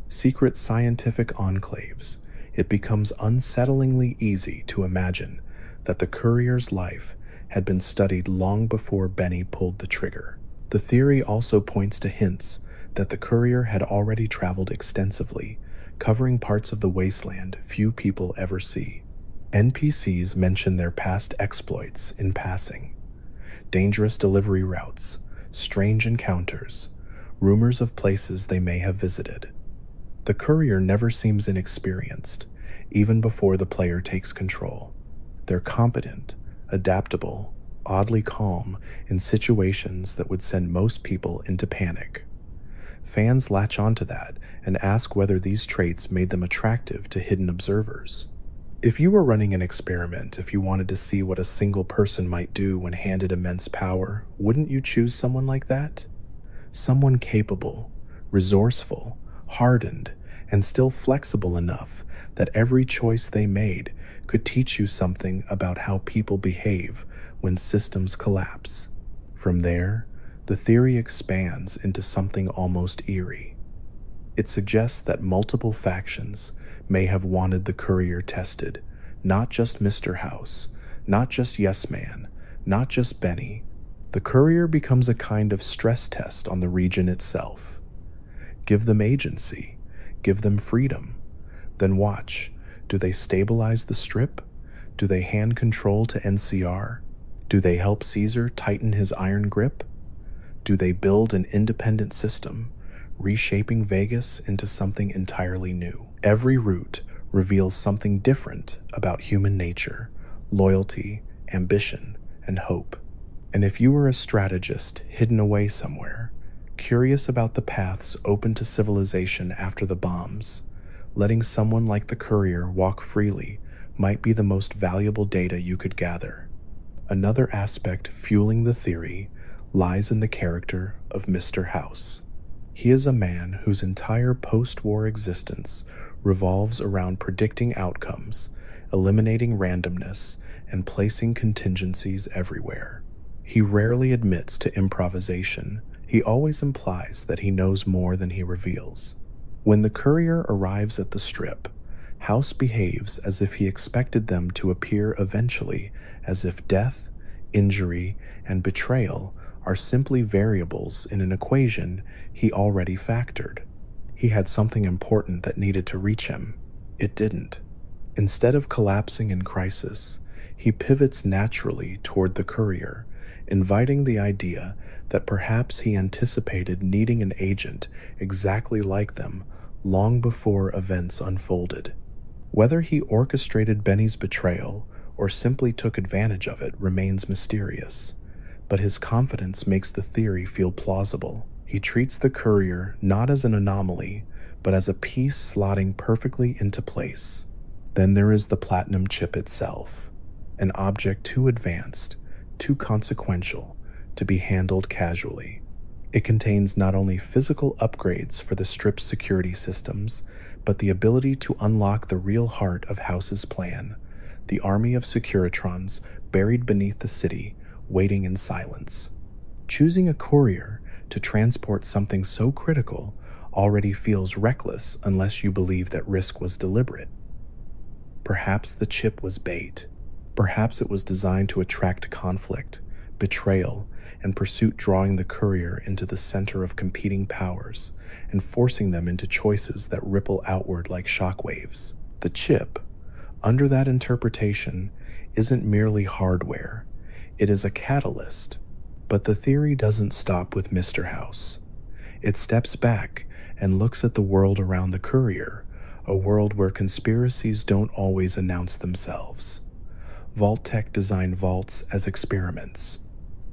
secret scientific enclaves, it becomes unsettlingly easy to imagine that the courier's life had been studied long before Benny pulled the trigger. The theory also points to hints that the courier had already traveled extensively, covering parts of the wasteland few people ever see. NPCs mention their past exploits in passing. Dangerous delivery routes, strange encounters, rumors of places they may have visited. The courier never seems inexperienced, even before the player takes control. They're competent, adaptable, oddly calm in situations that would send most people into panic. Fans latch onto that and ask whether these traits made them attractive to hidden observers. If you were running an experiment, if you wanted to see what a single person might do when handed immense power, wouldn't you choose someone like that? Someone capable, resourceful, hardened, and still flexible enough that every choice they made could teach you something about how people behave when systems collapse. From there, the theory expands into something almost eerie. It suggests that multiple factions may have wanted the courier tested, not just Mr. House, not just Yes Man, not just Benny. The courier becomes a kind of stress test on the region itself. Give them agency, give them freedom, then watch. Do they stabilize the Strip? Do they hand control to NCR? Do they help Caesar tighten his iron grip? Do they build an independent system, reshaping Vegas into something entirely new? Every route reveals something different about human nature, loyalty, ambition, and hope. And if you were a strategist hidden away somewhere, curious about the paths open to civilization after the bombs, letting someone like the courier walk freely might be the most valuable data you could gather. Another aspect fueling the theory lies in the character of Mr. House. He is a man whose entire post-war existence revolves around predicting outcomes, eliminating randomness, and placing contingencies everywhere. He rarely admits to improvisation. He always implies that he knows more than he reveals. When the courier arrives at the Strip, House behaves as if he expected them to appear eventually, as if death injury, and betrayal are simply variables in an equation he already factored. He had something important that needed to reach him. It didn't. Instead of collapsing in crisis, he pivots naturally toward the courier, inviting the idea that perhaps he anticipated needing an agent exactly like them long before events unfolded. Whether he orchestrated Benny's betrayal or simply took advantage of it remains mysterious, but his confidence makes the theory feel plausible. He treats the courier not as an anomaly, but as a piece slotting perfectly into place. Then there is the platinum chip itself, an object too advanced, too consequential to be handled casually. It contains not only physical upgrades for the strip's security systems, but the ability to unlock the real heart of House's plan, the army of Securitrons buried beneath the city, waiting in silence. Choosing a courier to transport something so critical already feels reckless unless you believe that risk was deliberate. Perhaps the chip was bait. Perhaps it was designed to attract conflict, betrayal, and pursuit, drawing the courier into the center of competing powers and forcing them into choices that ripple outward like shockwaves. The chip, under that interpretation, isn't merely hardware. It is a catalyst. But the theory doesn't stop with Mr. House. It steps back and looks at the world around the courier, a world where conspiracies don't always announce themselves. Vault-Tec designed vaults as experiments.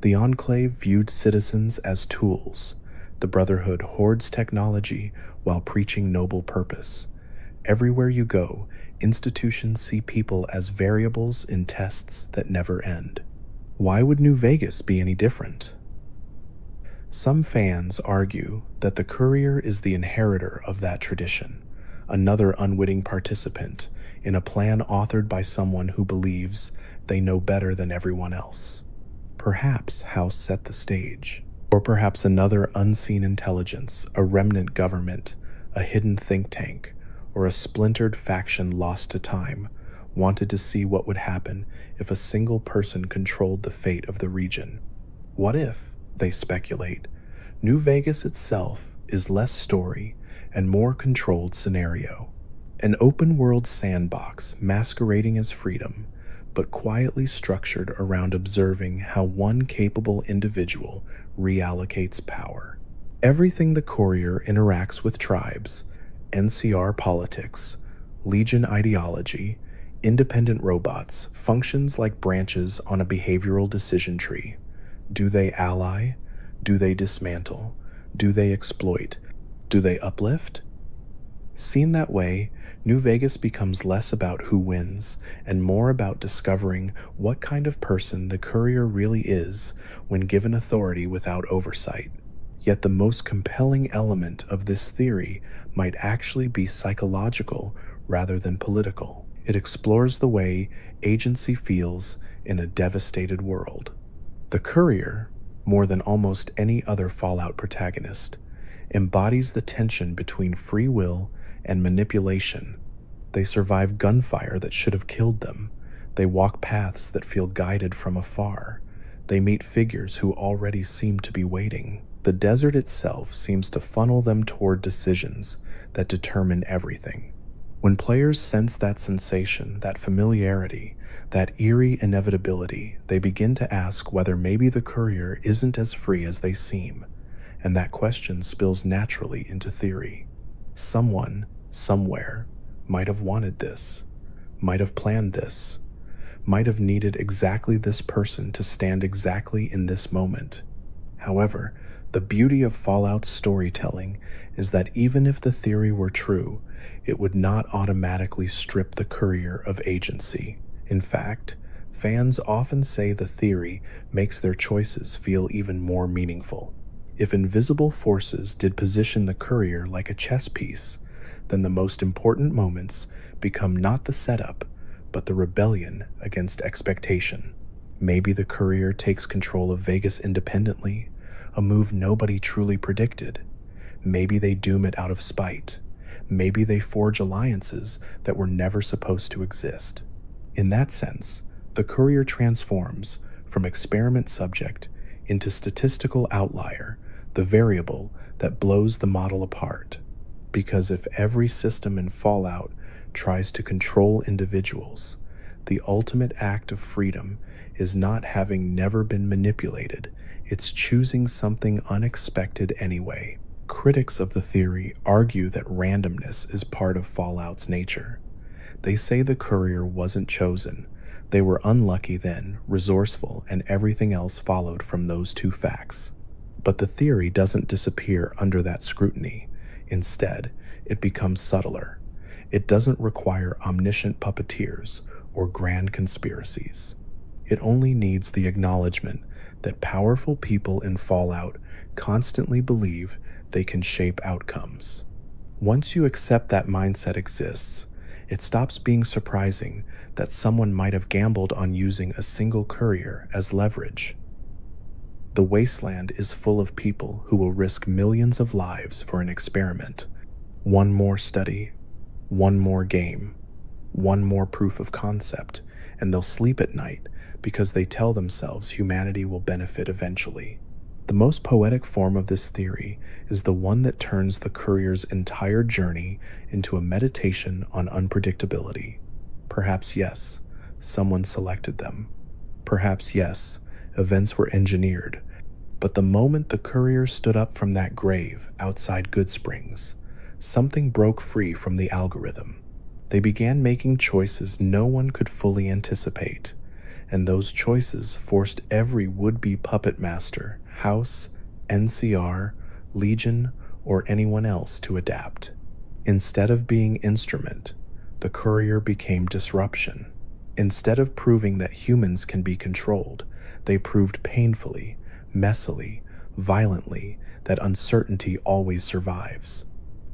The Enclave viewed citizens as tools. The Brotherhood hoards technology while preaching noble purpose. Everywhere you go, institutions see people as variables in tests that never end. Why would New Vegas be any different? Some fans argue that the courier is the inheritor of that tradition, another unwitting participant in a plan authored by someone who believes they know better than everyone else. Perhaps House set the stage, or perhaps another unseen intelligence, a remnant government, a hidden think tank, or a splintered faction lost to time, wanted to see what would happen if a single person controlled the fate of the region. What if, they speculate, New Vegas itself is less story and more controlled scenario? An open-world sandbox masquerading as freedom, but quietly structured around observing how one capable individual reallocates power. Everything the courier interacts with: tribes, NCR politics, Legion ideology, independent robots, functions like branches on a behavioral decision tree. Do they ally? Do they dismantle? Do they exploit? Do they uplift? Seen that way, New Vegas becomes less about who wins and more about discovering what kind of person the courier really is when given authority without oversight. Yet the most compelling element of this theory might actually be psychological rather than political. It explores the way agency feels in a devastated world. The courier, more than almost any other Fallout protagonist, embodies the tension between free will and manipulation. They survive gunfire that should have killed them. They walk paths that feel guided from afar. They meet figures who already seem to be waiting. The desert itself seems to funnel them toward decisions that determine everything. When players sense that sensation, that familiarity, that eerie inevitability, they begin to ask whether maybe the courier isn't as free as they seem, and that question spills naturally into theory. Someone, somewhere, might have wanted this, might have planned this, might have needed exactly this person to stand exactly in this moment. However, the beauty of Fallout's storytelling is that even if the theory were true, it would not automatically strip the courier of agency. In fact, fans often say the theory makes their choices feel even more meaningful. If invisible forces did position the courier like a chess piece, then the most important moments become not the setup, but the rebellion against expectation. Maybe the courier takes control of Vegas independently, a move nobody truly predicted. Maybe they doom it out of spite. Maybe they forge alliances that were never supposed to exist. In that sense, the courier transforms from experiment subject into statistical outlier, the variable that blows the model apart. Because if every system in Fallout tries to control individuals, the ultimate act of freedom is not having never been manipulated, it's choosing something unexpected anyway. Critics of the theory argue that randomness is part of Fallout's nature. They say the courier wasn't chosen. They were unlucky then, resourceful, and everything else followed from those two facts. But the theory doesn't disappear under that scrutiny. Instead, it becomes subtler. It doesn't require omniscient puppeteers or grand conspiracies. It only needs the acknowledgement that powerful people in Fallout constantly believe they can shape outcomes. Once you accept that mindset exists, it stops being surprising that someone might have gambled on using a single courier as leverage. The wasteland is full of people who will risk millions of lives for an experiment. One more study, one more game, one more proof of concept, and they'll sleep at night because they tell themselves humanity will benefit eventually. The most poetic form of this theory is the one that turns the courier's entire journey into a meditation on unpredictability. Perhaps yes, someone selected them. Perhaps yes, events were engineered. But the moment the courier stood up from that grave outside Goodsprings, something broke free from the algorithm. They began making choices no one could fully anticipate, and those choices forced every would-be puppet master, House, NCR, Legion, or anyone else to adapt. Instead of being instrument, the courier became disruption. Instead of proving that humans can be controlled, they proved painfully, messily, violently that uncertainty always survives.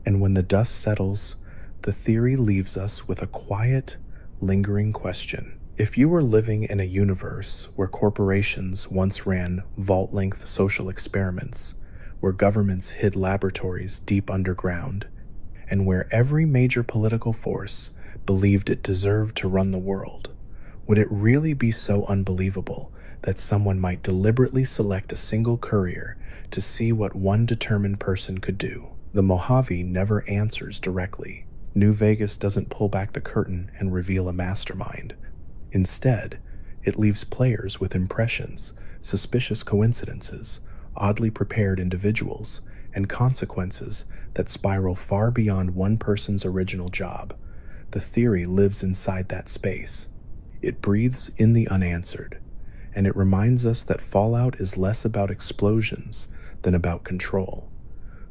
And when the dust settles, the theory leaves us with a quiet, lingering question. If you were living in a universe where corporations once ran vault-length social experiments, where governments hid laboratories deep underground, and where every major political force believed it deserved to run the world, would it really be so unbelievable that someone might deliberately select a single courier to see what one determined person could do? The Mojave never answers directly. New Vegas doesn't pull back the curtain and reveal a mastermind. Instead, it leaves players with impressions, suspicious coincidences, oddly prepared individuals, and consequences that spiral far beyond one person's original job. The theory lives inside that space. It breathes in the unanswered, and it reminds us that Fallout is less about explosions than about control.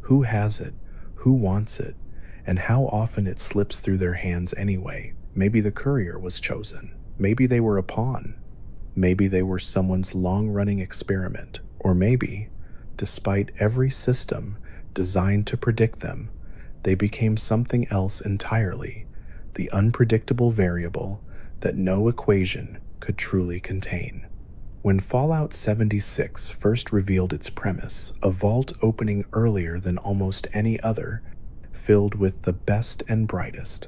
Who has it, who wants it, and how often it slips through their hands anyway. Maybe the courier was chosen. Maybe they were a pawn. Maybe they were someone's long-running experiment. Or maybe, despite every system designed to predict them, they became something else entirely, the unpredictable variable that no equation could truly contain. When Fallout 76 first revealed its premise, a vault opening earlier than almost any other, filled with the best and brightest,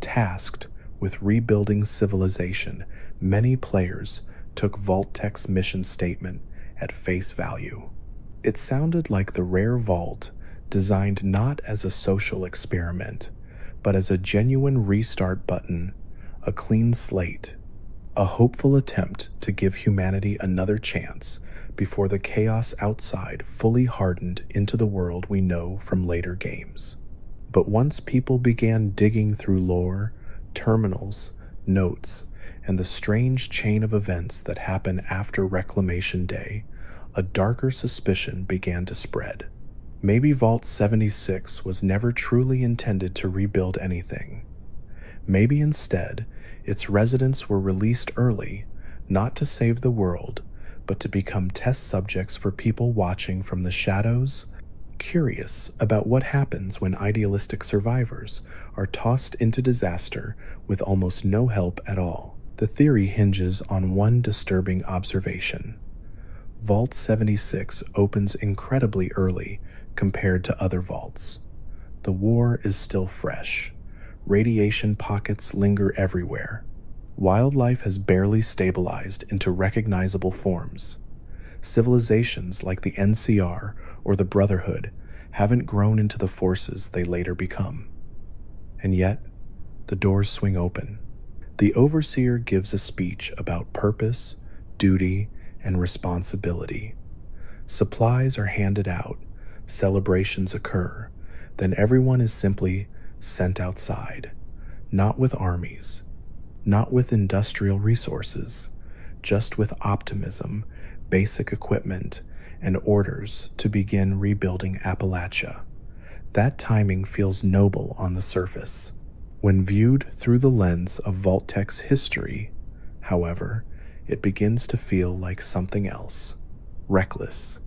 tasked with rebuilding civilization, many players took Vault-Tech's mission statement at face value. It sounded like the rare vault designed not as a social experiment, but as a genuine restart button, a clean slate, a hopeful attempt to give humanity another chance before the chaos outside fully hardened into the world we know from later games. But once people began digging through lore, terminals, notes, and the strange chain of events that happen after Reclamation Day, a darker suspicion began to spread. Maybe Vault 76 was never truly intended to rebuild anything. Maybe instead, its residents were released early, not to save the world, but to become test subjects for people watching from the shadows, curious about what happens when idealistic survivors are tossed into disaster with almost no help at all. The theory hinges on one disturbing observation. Vault 76 opens incredibly early compared to other vaults. The war is still fresh. Radiation pockets linger everywhere. Wildlife has barely stabilized into recognizable forms. Civilizations like the NCR or the Brotherhood haven't grown into the forces they later become. And yet, the doors swing open. The Overseer gives a speech about purpose, duty, and responsibility. Supplies are handed out, celebrations occur, then everyone is simply sent outside, not with armies, not with industrial resources, just with optimism, basic equipment, and orders to begin rebuilding Appalachia. That timing feels noble on the surface. When viewed through the lens of Vault-Tec's history, however, it begins to feel like something else. Reckless.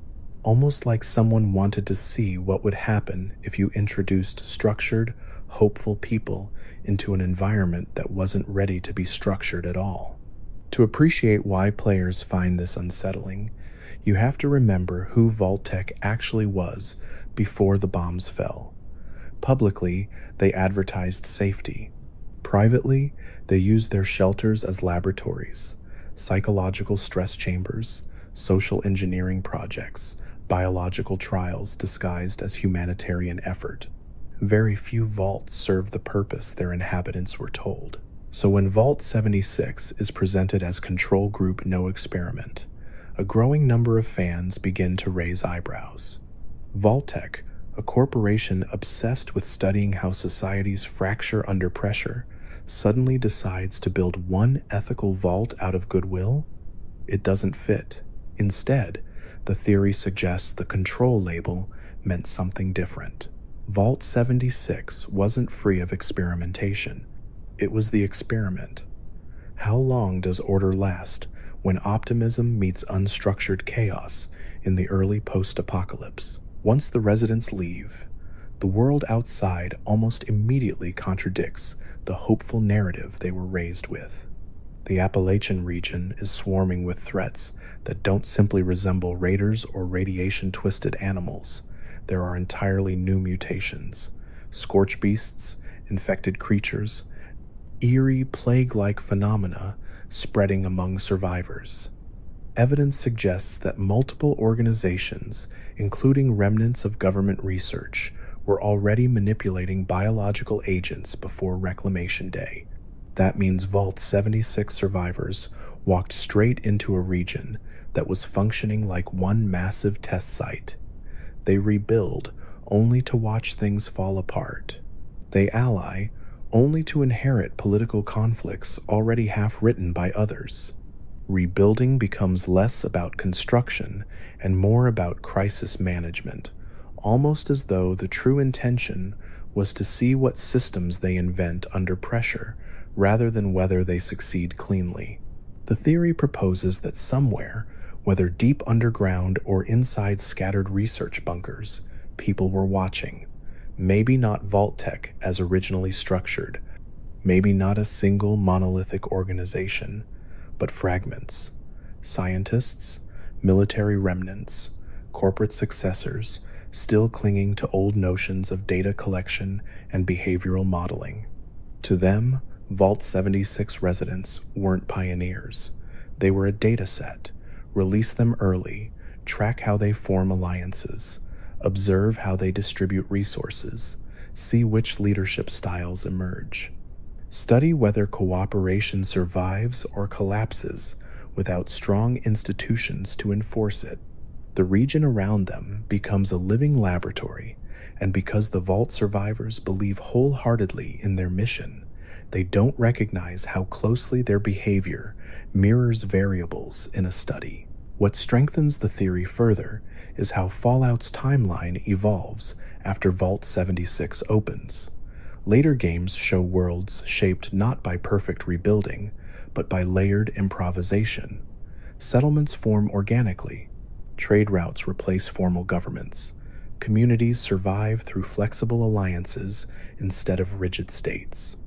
Almost like someone wanted to see what would happen if you introduced structured, hopeful people into an environment that wasn't ready to be structured at all. To appreciate why players find this unsettling, you have to remember who Vault-Tec actually was before the bombs fell. Publicly, they advertised safety. Privately, they used their shelters as laboratories, psychological stress chambers, social engineering projects, biological trials disguised as humanitarian effort. Very few vaults serve the purpose their inhabitants were told. So when Vault 76 is presented as Control Group No Experiment, a growing number of fans begin to raise eyebrows. Vault-Tec, a corporation obsessed with studying how societies fracture under pressure, suddenly decides to build one ethical vault out of goodwill? It doesn't fit. Instead, the theory suggests the Control label meant something different. Vault 76 wasn't free of experimentation. It was the experiment. How long does order last when optimism meets unstructured chaos in the early post-apocalypse? Once the residents leave, the world outside almost immediately contradicts the hopeful narrative they were raised with. The Appalachian region is swarming with threats that don't simply resemble raiders or radiation-twisted animals. There are entirely new mutations, scorch beasts, infected creatures, eerie plague-like phenomena spreading among survivors. Evidence suggests that multiple organizations, including remnants of government research, were already manipulating biological agents before Reclamation Day. That means Vault 76 survivors walked straight into a region that was functioning like one massive test site. They rebuild only to watch things fall apart. They ally only to inherit political conflicts already half written by others. Rebuilding becomes less about construction and more about crisis management, almost as though the true intention was to see what systems they invent under pressure rather than whether they succeed cleanly. The theory proposes that somewhere, whether deep underground or inside scattered research bunkers, people were watching. Maybe not Vault-Tec as originally structured, maybe not a single monolithic organization, but fragments. Scientists, military remnants, corporate successors, still clinging to old notions of data collection and behavioral modeling. To them, Vault 76 residents weren't pioneers. They were a data set. Release them early, track how they form alliances, observe how they distribute resources, see which leadership styles emerge. Study whether cooperation survives or collapses without strong institutions to enforce it. The region around them becomes a living laboratory, and because the Vault survivors believe wholeheartedly in their mission, they don't recognize how closely their behavior mirrors variables in a study. What strengthens the theory further is how Fallout's timeline evolves after Vault 76 opens. Later games show worlds shaped not by perfect rebuilding, but by layered improvisation. Settlements form organically. Trade routes replace formal governments. Communities survive through flexible alliances instead of rigid states.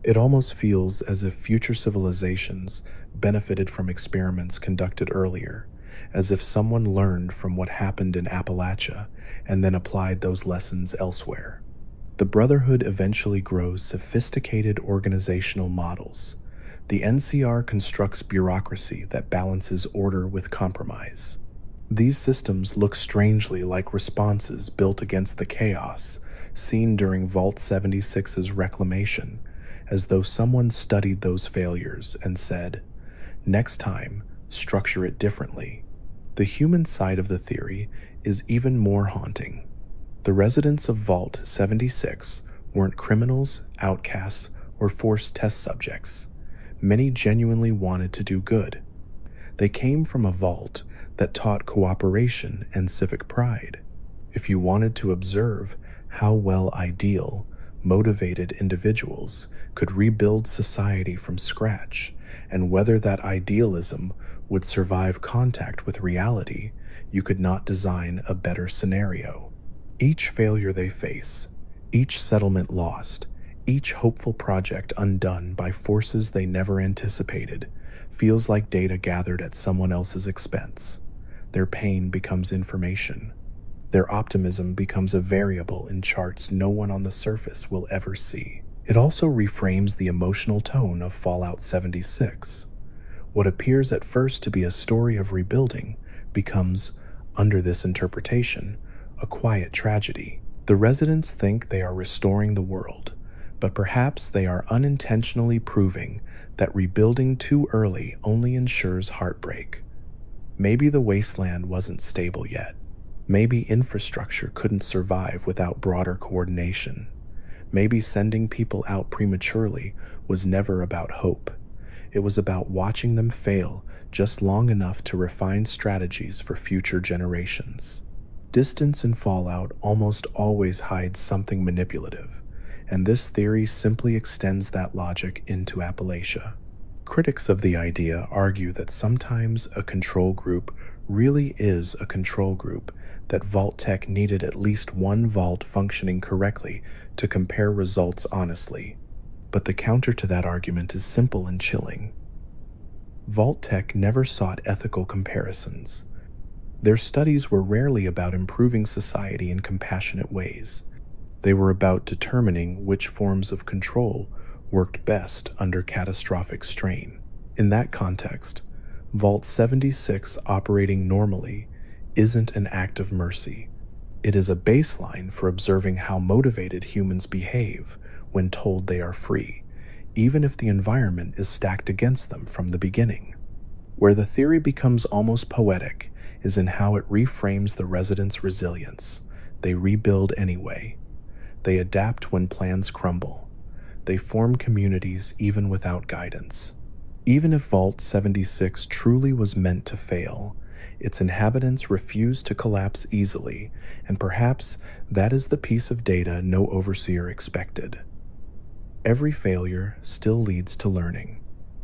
It almost feels as if future civilizations benefited from experiments conducted earlier, as if someone learned from what happened in Appalachia and then applied those lessons elsewhere. The Brotherhood eventually grows sophisticated organizational models. The NCR constructs bureaucracy that balances order with compromise. These systems look strangely like responses built against the chaos seen during Vault 76's reclamation, as though someone studied those failures and said, next time, structure it differently. The human side of the theory is even more haunting. The residents of Vault 76 weren't criminals, outcasts, or forced test subjects. Many genuinely wanted to do good. They came from a vault that taught cooperation and civic pride. If you wanted to observe how well ideal, motivated individuals could rebuild society from scratch, and whether that idealism would survive contact with reality, you could not design a better scenario. Each failure they face, each settlement lost, each hopeful project undone by forces they never anticipated, feels like data gathered at someone else's expense. Their pain becomes information. Their optimism becomes a variable in charts no one on the surface will ever see. It also reframes the emotional tone of Fallout 76. What appears at first to be a story of rebuilding becomes, under this interpretation, a quiet tragedy. The residents think they are restoring the world, but perhaps they are unintentionally proving that rebuilding too early only ensures heartbreak. Maybe the wasteland wasn't stable yet. Maybe infrastructure couldn't survive without broader coordination. Maybe sending people out prematurely was never about hope. It was about watching them fail just long enough to refine strategies for future generations. Distance in Fallout almost always hides something manipulative, and this theory simply extends that logic into Appalachia. Critics of the idea argue that sometimes a control group really is a control group, that Vault-Tec needed at least one vault functioning correctly to compare results honestly. But the counter to that argument is simple and chilling. Vault-Tec never sought ethical comparisons. Their studies were rarely about improving society in compassionate ways. They were about determining which forms of control worked best under catastrophic strain. In that context, Vault 76 operating normally isn't an act of mercy. It is a baseline for observing how motivated humans behave when told they are free, even if the environment is stacked against them from the beginning. Where the theory becomes almost poetic is in how it reframes the residents' resilience. They rebuild anyway. They adapt when plans crumble. They form communities even without guidance. Even if Vault 76 truly was meant to fail, its inhabitants refuse to collapse easily, and perhaps that is the piece of data no overseer expected. Every failure still leads to learning.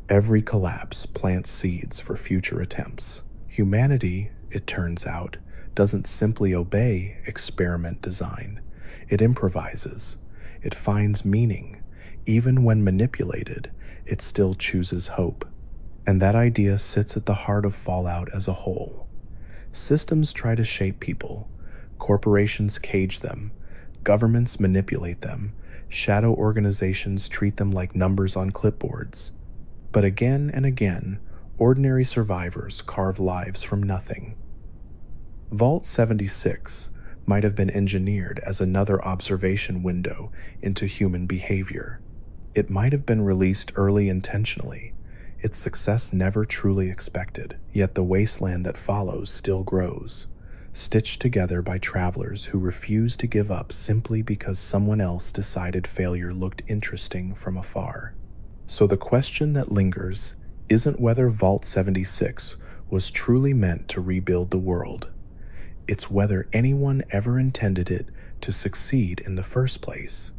Every collapse plants seeds for future attempts. Humanity, it turns out, doesn't simply obey experiment design. It improvises. It finds meaning. Even when manipulated, it still chooses hope. And that idea sits at the heart of Fallout as a whole. Systems try to shape people. Corporations cage them. Governments manipulate them. Shadow organizations treat them like numbers on clipboards. But again and again, ordinary survivors carve lives from nothing. Vault 76 might have been engineered as another observation window into human behavior. It might have been released early intentionally, its success never truly expected, yet the wasteland that follows still grows, stitched together by travelers who refuse to give up simply because someone else decided failure looked interesting from afar. So the question that lingers isn't whether Vault 76 was truly meant to rebuild the world. It's whether anyone ever intended it to succeed in the first place,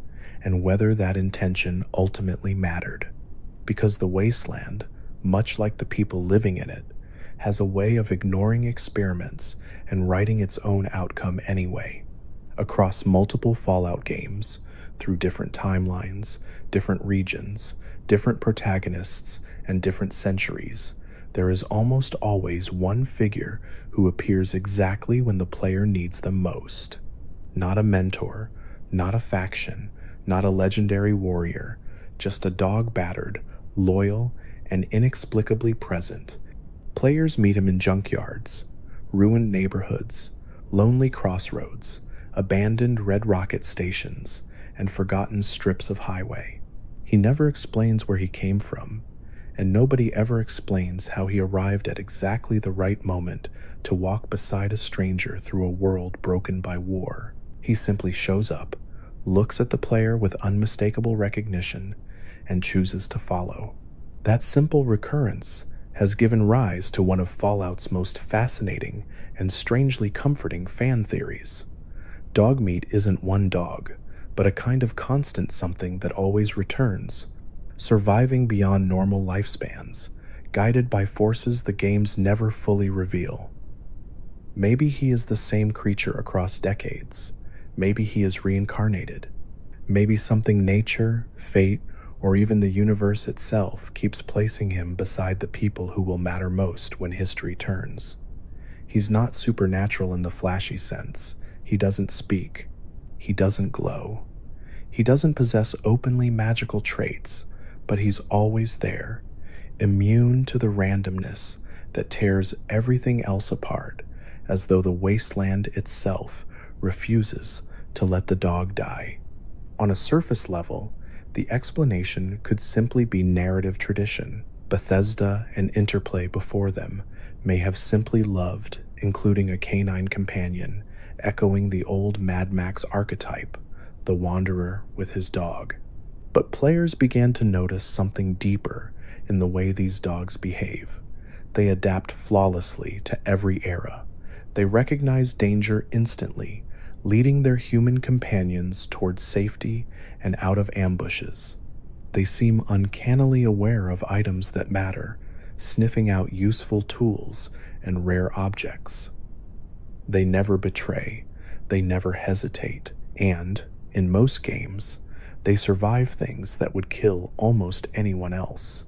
and whether that intention ultimately mattered. Because the wasteland, much like the people living in it, has a way of ignoring experiments and writing its own outcome anyway. Across multiple Fallout games, through different timelines, different regions, different protagonists, and different centuries, there is almost always one figure who appears exactly when the player needs them most. Not a mentor, not a faction, not a legendary warrior, just a dog battered, loyal, and inexplicably present. Players meet him in junkyards, ruined neighborhoods, lonely crossroads, abandoned red rocket stations, and forgotten strips of highway. He never explains where he came from, and nobody ever explains how he arrived at exactly the right moment to walk beside a stranger through a world broken by war. He simply shows up, looks at the player with unmistakable recognition, and chooses to follow. That simple recurrence has given rise to one of Fallout's most fascinating and strangely comforting fan theories. Dogmeat isn't one dog, but a kind of constant something that always returns, surviving beyond normal lifespans, guided by forces the games never fully reveal. Maybe he is the same creature across decades. Maybe he is reincarnated. Maybe something nature, fate, or even the universe itself keeps placing him beside the people who will matter most when history turns. He's not supernatural in the flashy sense. He doesn't speak. He doesn't glow. He doesn't possess openly magical traits, but he's always there, immune to the randomness that tears everything else apart, as though the wasteland itself refuses to let the dog die. On a surface level, the explanation could simply be narrative tradition. Bethesda and Interplay before them may have simply loved including a canine companion, echoing the old Mad Max archetype, the wanderer with his dog. But players began to notice something deeper in the way these dogs behave. They adapt flawlessly to every era. They recognize danger instantly, leading their human companions towards safety and out of ambushes. They seem uncannily aware of items that matter, sniffing out useful tools and rare objects. They never betray, they never hesitate, and, in most games, they survive things that would kill almost anyone else.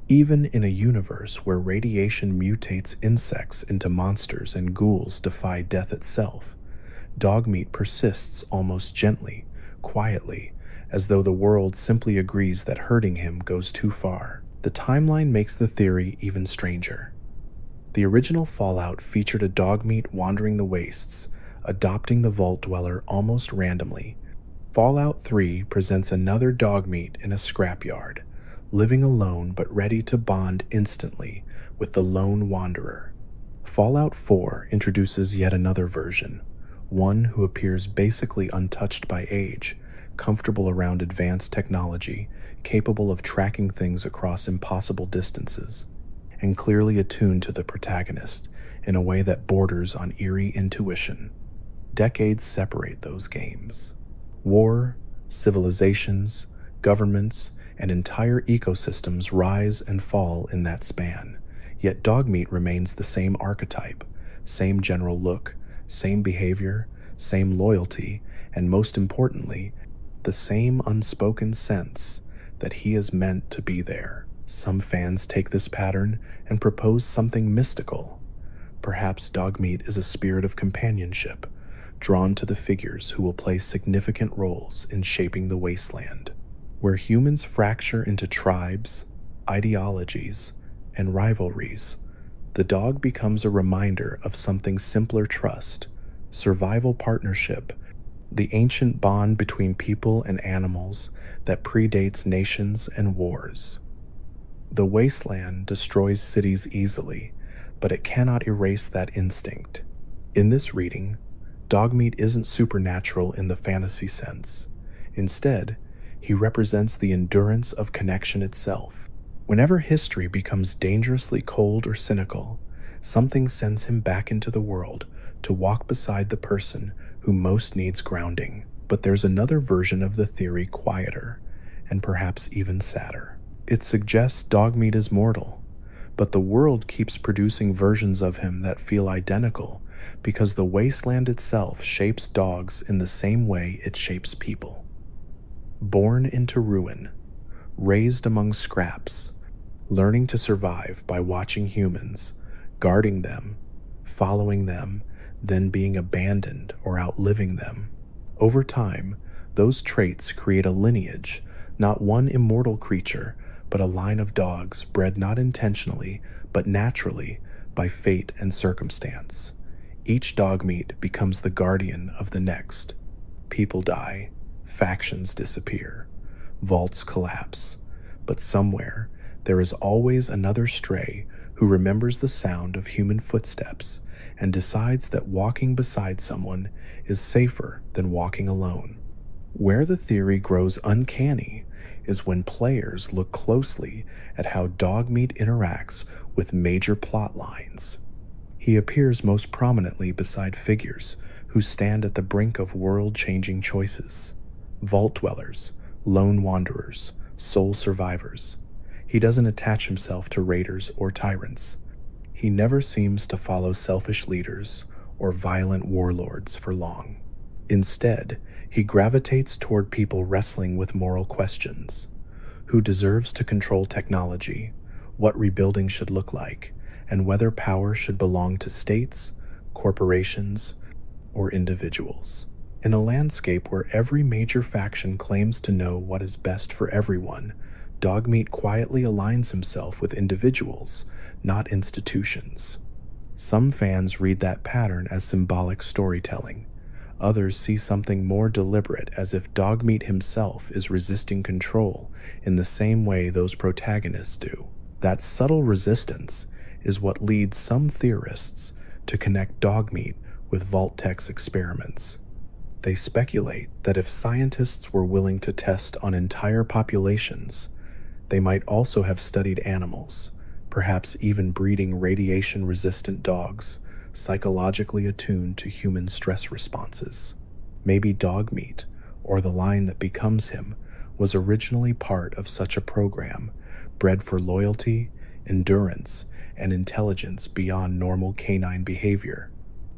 Even in a universe where radiation mutates insects into monsters and ghouls defy death itself, Dogmeat persists almost gently, quietly, as though the world simply agrees that hurting him goes too far. The timeline makes the theory even stranger. The original Fallout featured a Dogmeat wandering the wastes, adopting the Vault Dweller almost randomly. Fallout 3 presents another Dogmeat in a scrapyard, living alone but ready to bond instantly with the lone wanderer. Fallout 4 introduces yet another version, one who appears basically untouched by age, comfortable around advanced technology, capable of tracking things across impossible distances, and clearly attuned to the protagonist in a way that borders on eerie intuition. Decades separate those games. War, civilizations, governments, and entire ecosystems rise and fall in that span, yet Dogmeat remains the same archetype, same general look, same behavior, same loyalty, and most importantly, the same unspoken sense that he is meant to be there. Some fans take this pattern and propose something mystical. Perhaps Dogmeat is a spirit of companionship, drawn to the figures who will play significant roles in shaping the wasteland. Where humans fracture into tribes, ideologies, and rivalries, the dog becomes a reminder of something simpler: trust, survival, partnership, the ancient bond between people and animals that predates nations and wars. The wasteland destroys cities easily, but it cannot erase that instinct. In this reading, Dogmeat isn't supernatural in the fantasy sense. Instead, he represents the endurance of connection itself. Whenever history becomes dangerously cold or cynical, something sends him back into the world to walk beside the person who most needs grounding. But there's another version of the theory, quieter, and perhaps even sadder. It suggests Dogmeat is mortal, but the world keeps producing versions of him that feel identical because the wasteland itself shapes dogs in the same way it shapes people. Born into ruin, raised among scraps, learning to survive by watching humans, guarding them, following them, then being abandoned or outliving them. Over time, those traits create a lineage, not one immortal creature, but a line of dogs bred not intentionally, but naturally by fate and circumstance. Each dog meat becomes the guardian of the next. People die, factions disappear, vaults collapse, but somewhere there is always another stray who remembers the sound of human footsteps and decides that walking beside someone is safer than walking alone. Where the theory grows uncanny is when players look closely at how Dogmeat interacts with major plot lines. He appears most prominently beside figures who stand at the brink of world-changing choices. Vault dwellers, lone wanderers, sole survivors. He doesn't attach himself to raiders or tyrants. He never seems to follow selfish leaders or violent warlords for long. Instead, he gravitates toward people wrestling with moral questions. Who deserves to control technology? What rebuilding should look like? And whether power should belong to states, corporations, or individuals. In a landscape where every major faction claims to know what is best for everyone, Dogmeat quietly aligns himself with individuals, not institutions. Some fans read that pattern as symbolic storytelling. Others see something more deliberate, as if Dogmeat himself is resisting control in the same way those protagonists do. That subtle resistance is what leads some theorists to connect Dogmeat with Vault-Tec's experiments. They speculate that if scientists were willing to test on entire populations, they might also have studied animals, perhaps even breeding radiation-resistant dogs psychologically attuned to human stress responses. Maybe Dogmeat, or the line that becomes him, was originally part of such a program, bred for loyalty, endurance, and intelligence beyond normal canine behavior.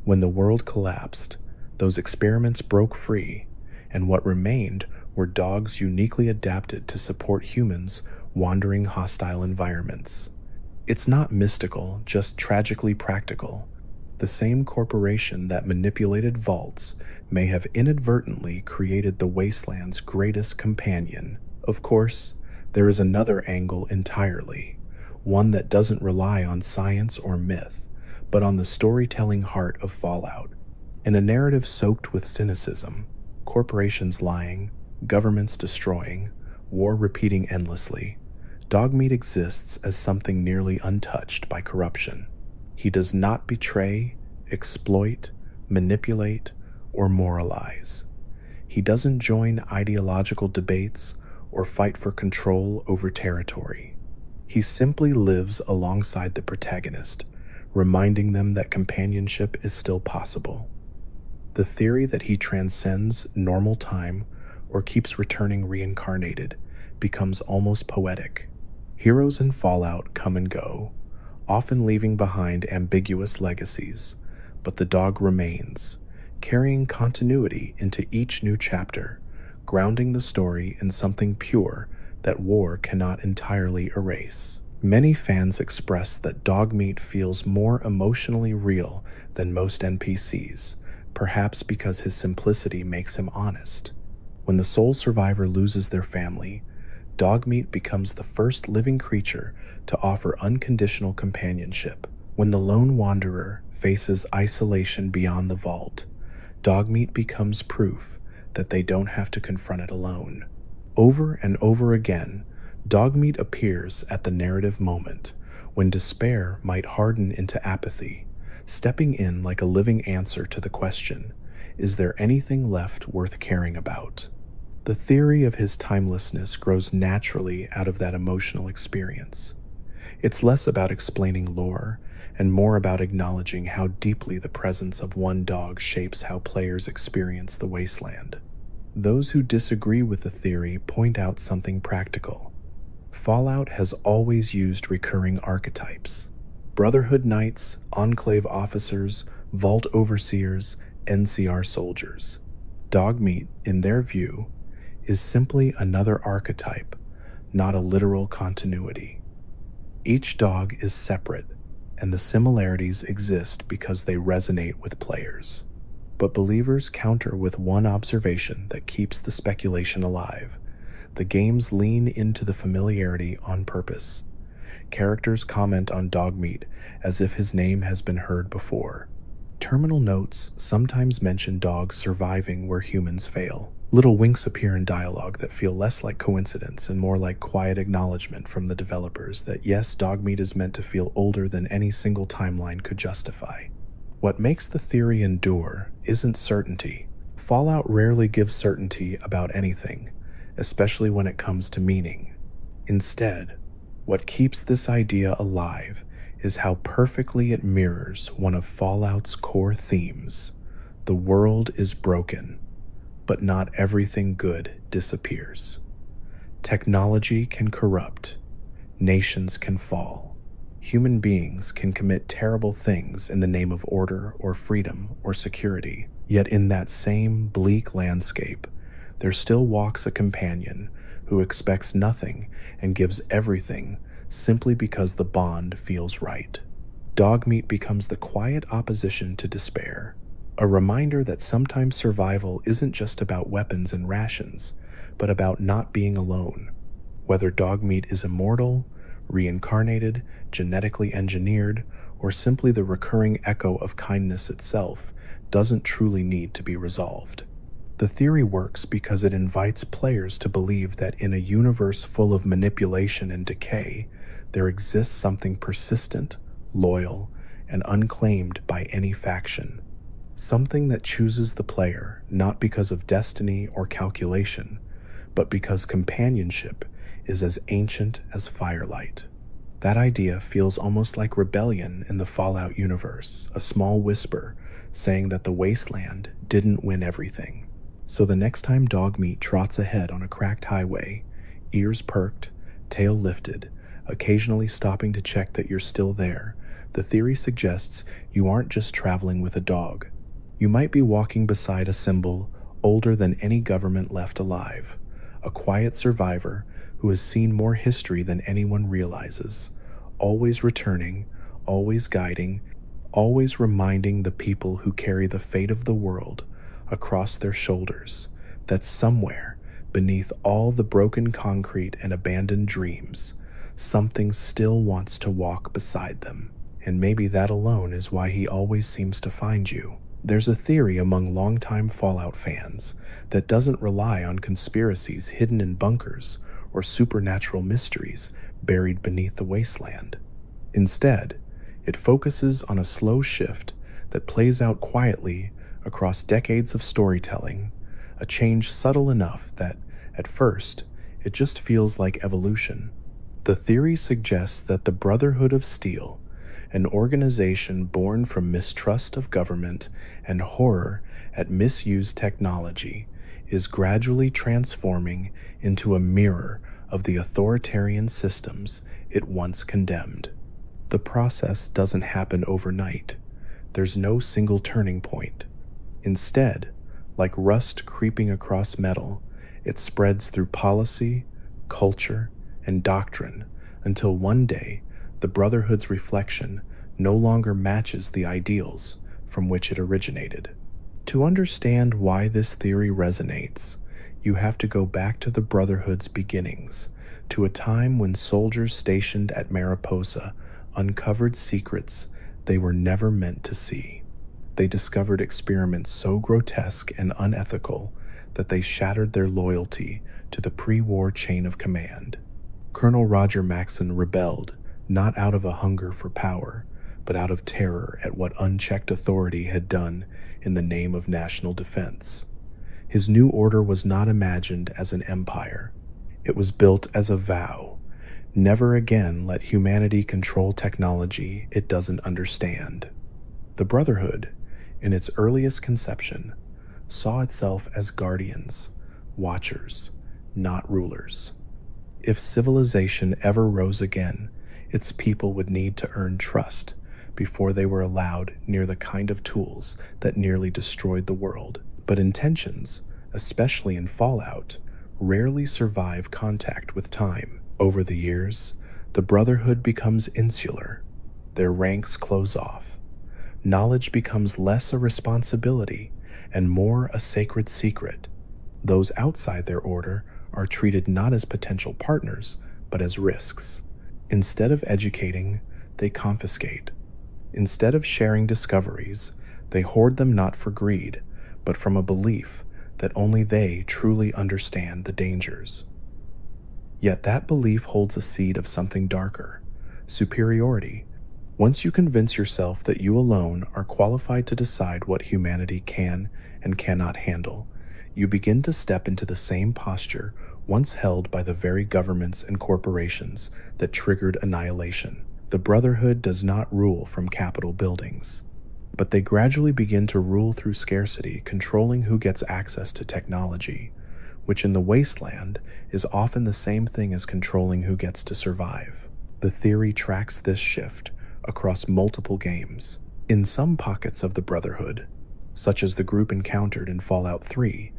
When the world collapsed, those experiments broke free, and what remained were dogs uniquely adapted to support humans wandering hostile environments. It's not mystical, just tragically practical. The same corporation that manipulated vaults may have inadvertently created the wasteland's greatest companion. Of course, there is another angle entirely, one that doesn't rely on science or myth, but on the storytelling heart of Fallout. In a narrative soaked with cynicism, corporations lying, governments destroying, war repeating endlessly, Dogmeat exists as something nearly untouched by corruption. He does not betray, exploit, manipulate, or moralize. He doesn't join ideological debates or fight for control over territory. He simply lives alongside the protagonist, reminding them that companionship is still possible. The theory that he transcends normal time or keeps returning reincarnated becomes almost poetic. Heroes in Fallout come and go, often leaving behind ambiguous legacies, but the dog remains, carrying continuity into each new chapter, grounding the story in something pure that war cannot entirely erase. Many fans express that Dogmeat feels more emotionally real than most NPCs, perhaps because his simplicity makes him honest. When the sole survivor loses their family, Dogmeat becomes the first living creature to offer unconditional companionship. When the lone wanderer faces isolation beyond the vault, Dogmeat becomes proof that they don't have to confront it alone. Over and over again, Dogmeat appears at the narrative moment, when despair might harden into apathy, stepping in like a living answer to the question, is there anything left worth caring about? The theory of his timelessness grows naturally out of that emotional experience. It's less about explaining lore and more about acknowledging how deeply the presence of one dog shapes how players experience the wasteland. Those who disagree with the theory point out something practical. Fallout has always used recurring archetypes: Brotherhood Knights, Enclave officers, Vault overseers, NCR soldiers. Dogmeat, in their view, is simply another archetype, not a literal continuity. Each dog is separate, and the similarities exist because they resonate with players. But believers counter with one observation that keeps the speculation alive. The games lean into the familiarity on purpose. Characters comment on Dogmeat as if his name has been heard before. Terminal notes sometimes mention dogs surviving where humans fail. Little winks appear in dialogue that feel less like coincidence and more like quiet acknowledgement from the developers that yes, Dogmeat is meant to feel older than any single timeline could justify. What makes the theory endure isn't certainty. Fallout rarely gives certainty about anything, especially when it comes to meaning. Instead, what keeps this idea alive is how perfectly it mirrors one of Fallout's core themes. The world is broken, but not everything good disappears. Technology can corrupt, nations can fall, human beings can commit terrible things in the name of order or freedom or security. Yet in that same bleak landscape, there still walks a companion who expects nothing and gives everything simply because the bond feels right. Dogmeat becomes the quiet opposition to despair, a reminder that sometimes survival isn't just about weapons and rations, but about not being alone. Whether Dogmeat is immortal, reincarnated, genetically engineered, or simply the recurring echo of kindness itself, doesn't truly need to be resolved. The theory works because it invites players to believe that in a universe full of manipulation and decay, there exists something persistent, loyal, and unclaimed by any faction. Something that chooses the player not because of destiny or calculation, but because companionship is as ancient as firelight. That idea feels almost like rebellion in the Fallout universe, a small whisper saying that the wasteland didn't win everything. So the next time Dogmeat trots ahead on a cracked highway, ears perked, tail lifted, occasionally stopping to check that you're still there, the theory suggests you aren't just traveling with a dog. You might be walking beside a symbol older than any government left alive, a quiet survivor who has seen more history than anyone realizes, always returning, always guiding, always reminding the people who carry the fate of the world across their shoulders that somewhere beneath all the broken concrete and abandoned dreams, something still wants to walk beside them. And maybe that alone is why he always seems to find you. There's a theory among longtime Fallout fans that doesn't rely on conspiracies hidden in bunkers or supernatural mysteries buried beneath the wasteland. Instead, it focuses on a slow shift that plays out quietly across decades of storytelling, a change subtle enough that, at first, it just feels like evolution. The theory suggests that the Brotherhood of Steel, an organization born from mistrust of government and horror at misused technology, is gradually transforming into a mirror of the authoritarian systems it once condemned. The process doesn't happen overnight. There's no single turning point. Instead, like rust creeping across metal, it spreads through policy, culture, and doctrine until one day the Brotherhood's reflection no longer matches the ideals from which it originated. To understand why this theory resonates, you have to go back to the Brotherhood's beginnings, to a time when soldiers stationed at Mariposa uncovered secrets they were never meant to see. They discovered experiments so grotesque and unethical that they shattered their loyalty to the pre-war chain of command. Colonel Roger Maxson rebelled, not out of a hunger for power, but out of terror at what unchecked authority had done in the name of national defense. His new order was not imagined as an empire. It was built as a vow: never again let humanity control technology it doesn't understand. The Brotherhood, in its earliest conception, saw itself as guardians, watchers, not rulers. If civilization ever rose again, its people would need to earn trust before they were allowed near the kind of tools that nearly destroyed the world. But intentions, especially in Fallout, rarely survive contact with time. Over the years, the Brotherhood becomes insular. Their ranks close off. Knowledge becomes less a responsibility and more a sacred secret. Those outside their order are treated not as potential partners, but as risks. Instead of educating, they confiscate. Instead of sharing discoveries, they hoard them not for greed, but from a belief that only they truly understand the dangers. Yet that belief holds a seed of something darker: superiority. Once you convince yourself that you alone are qualified to decide what humanity can and cannot handle, you begin to step into the same posture once held by the very governments and corporations that triggered annihilation. The Brotherhood does not rule from Capitol buildings, but they gradually begin to rule through scarcity, controlling who gets access to technology, which in the wasteland is often the same thing as controlling who gets to survive. The theory tracks this shift across multiple games. In some pockets of the Brotherhood, such as the group encountered in Fallout 3,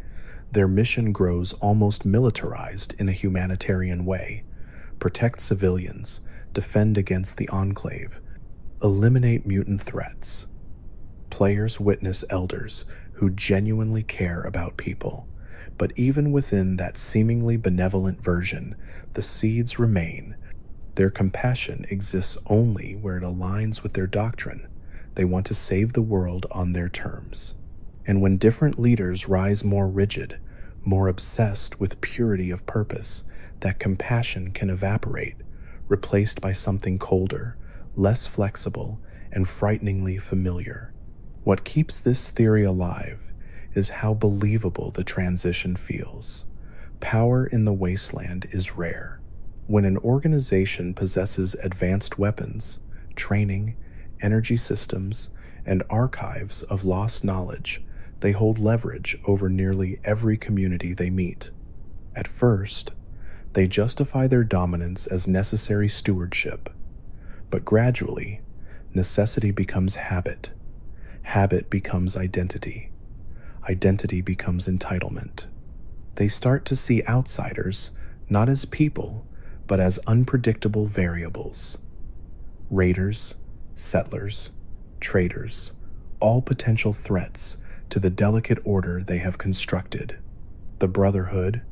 their mission grows almost militarized in a humanitarian way: protect civilians, defend against the Enclave, eliminate mutant threats. Players witness elders who genuinely care about people, but even within that seemingly benevolent version, the seeds remain. Their compassion exists only where it aligns with their doctrine. They want to save the world on their terms. And when different leaders rise more rigid, more obsessed with purity of purpose, that compassion can evaporate, replaced by something colder, less flexible, and frighteningly familiar. What keeps this theory alive is how believable the transition feels. Power in the wasteland is rare. When an organization possesses advanced weapons, training, energy systems, and archives of lost knowledge, they hold leverage over nearly every community they meet. At first, they justify their dominance as necessary stewardship, but gradually, necessity becomes habit. Habit becomes identity. Identity becomes entitlement. They start to see outsiders not as people, but as unpredictable variables. Raiders, settlers, traitors, all potential threats to the delicate order they have constructed. The Brotherhood,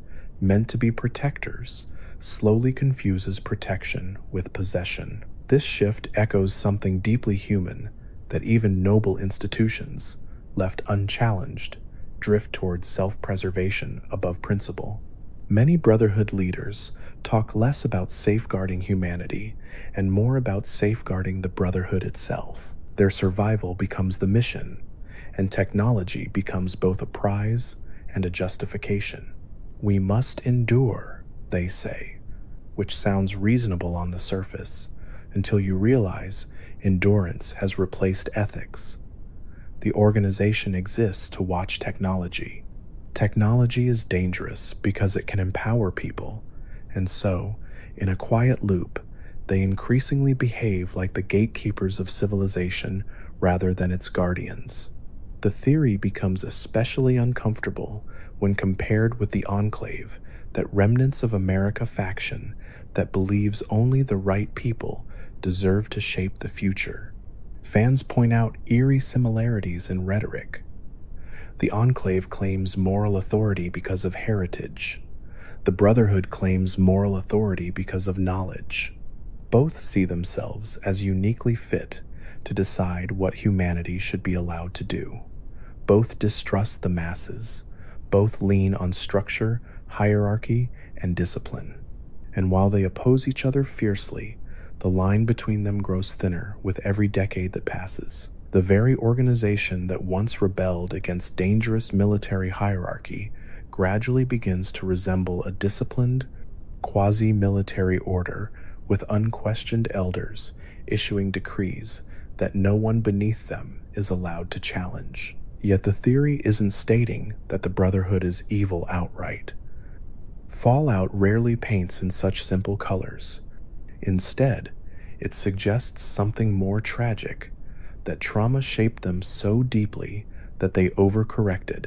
meant to be protectors, slowly confuses protection with possession. This shift echoes something deeply human, that even noble institutions, left unchallenged, drift towards self-preservation above principle. Many Brotherhood leaders talk less about safeguarding humanity and more about safeguarding the Brotherhood itself. Their survival becomes the mission, and technology becomes both a prize and a justification. We must endure, they say, which sounds reasonable on the surface, until you realize endurance has replaced ethics. The organization exists to watch technology. Technology is dangerous because it can empower people, and so, in a quiet loop, they increasingly behave like the gatekeepers of civilization rather than its guardians. The theory becomes especially uncomfortable when compared with the Enclave, that remnants of America faction that believes only the right people deserve to shape the future. Fans point out eerie similarities in rhetoric. The Enclave claims moral authority because of heritage. The Brotherhood claims moral authority because of knowledge. Both see themselves as uniquely fit to decide what humanity should be allowed to do. Both distrust the masses. Both lean on structure, hierarchy, and discipline. And while they oppose each other fiercely, the line between them grows thinner with every decade that passes. The very organization that once rebelled against dangerous military hierarchy gradually begins to resemble a disciplined, quasi-military order with unquestioned elders issuing decrees that no one beneath them is allowed to challenge. Yet the theory isn't stating that the Brotherhood is evil outright. Fallout rarely paints in such simple colors. Instead, it suggests something more tragic, that trauma shaped them so deeply that they overcorrected.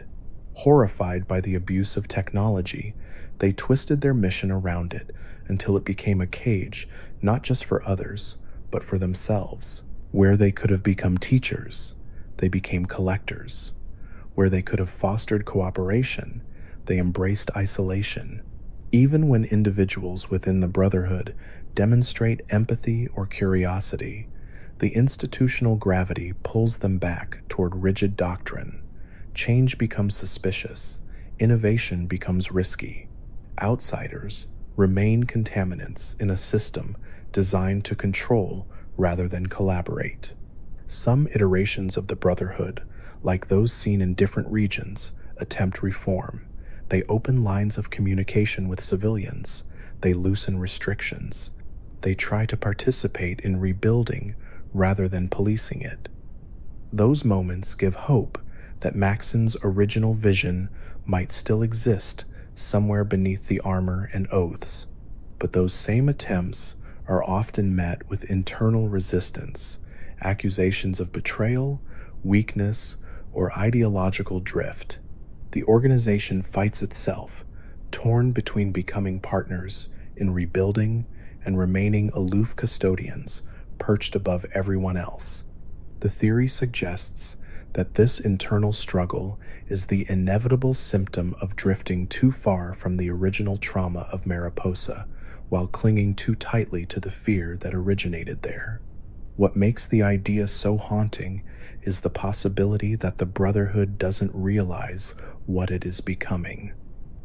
Horrified by the abuse of technology, they twisted their mission around it until it became a cage not just for others, but for themselves. Where they could have become teachers, they became collectors. Where they could have fostered cooperation, they embraced isolation. Even when individuals within the Brotherhood demonstrate empathy or curiosity, the institutional gravity pulls them back toward rigid doctrine. Change becomes suspicious, innovation becomes risky. Outsiders remain contaminants in a system designed to control rather than collaborate. Some iterations of the Brotherhood, like those seen in different regions, attempt reform. They open lines of communication with civilians. They loosen restrictions. They try to participate in rebuilding rather than policing it. Those moments give hope that Maxon's original vision might still exist somewhere beneath the armor and oaths. But those same attempts are often met with internal resistance, accusations of betrayal, weakness, or ideological drift. The organization fights itself, torn between becoming partners in rebuilding and remaining aloof custodians perched above everyone else. The theory suggests that this internal struggle is the inevitable symptom of drifting too far from the original trauma of Mariposa while clinging too tightly to the fear that originated there. What makes the idea so haunting is the possibility that the Brotherhood doesn't realize what it is becoming.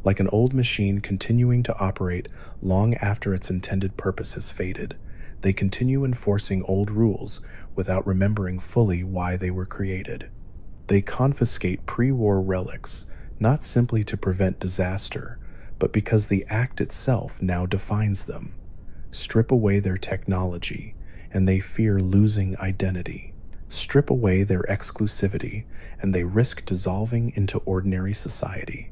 Like an old machine continuing to operate long after its intended purpose has faded, they continue enforcing old rules without remembering fully why they were created. They confiscate pre-war relics, not simply to prevent disaster, but because the act itself now defines them. Strip away their technology, and they fear losing identity. Strip away their exclusivity, and they risk dissolving into ordinary society.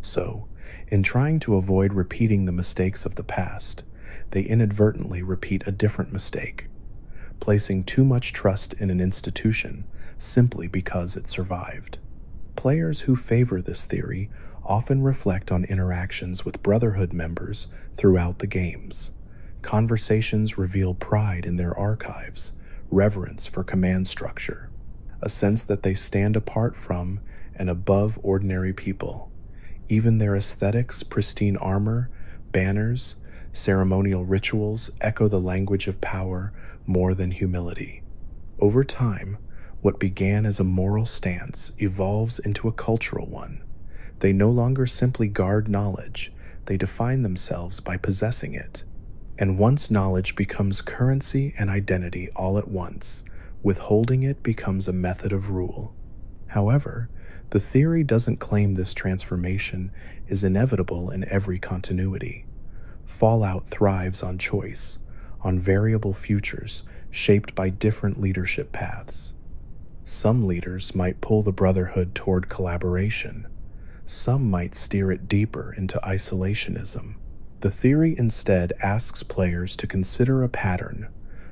So, in trying to avoid repeating the mistakes of the past, they inadvertently repeat a different mistake, placing too much trust in an institution simply because it survived. Players who favor this theory often reflect on interactions with Brotherhood members throughout the games. Conversations reveal pride in their archives, reverence for command structure, a sense that they stand apart from and above ordinary people. Even their aesthetics, pristine armor, banners, ceremonial rituals echo the language of power more than humility. Over time, what began as a moral stance evolves into a cultural one. They no longer simply guard knowledge, they define themselves by possessing it. And once knowledge becomes currency and identity all at once, withholding it becomes a method of rule. However, the theory doesn't claim this transformation is inevitable in every continuity. Fallout thrives on choice, on variable futures shaped by different leadership paths. Some leaders might pull the Brotherhood toward collaboration. Some might steer it deeper into isolationism. The theory instead asks players to consider a pattern,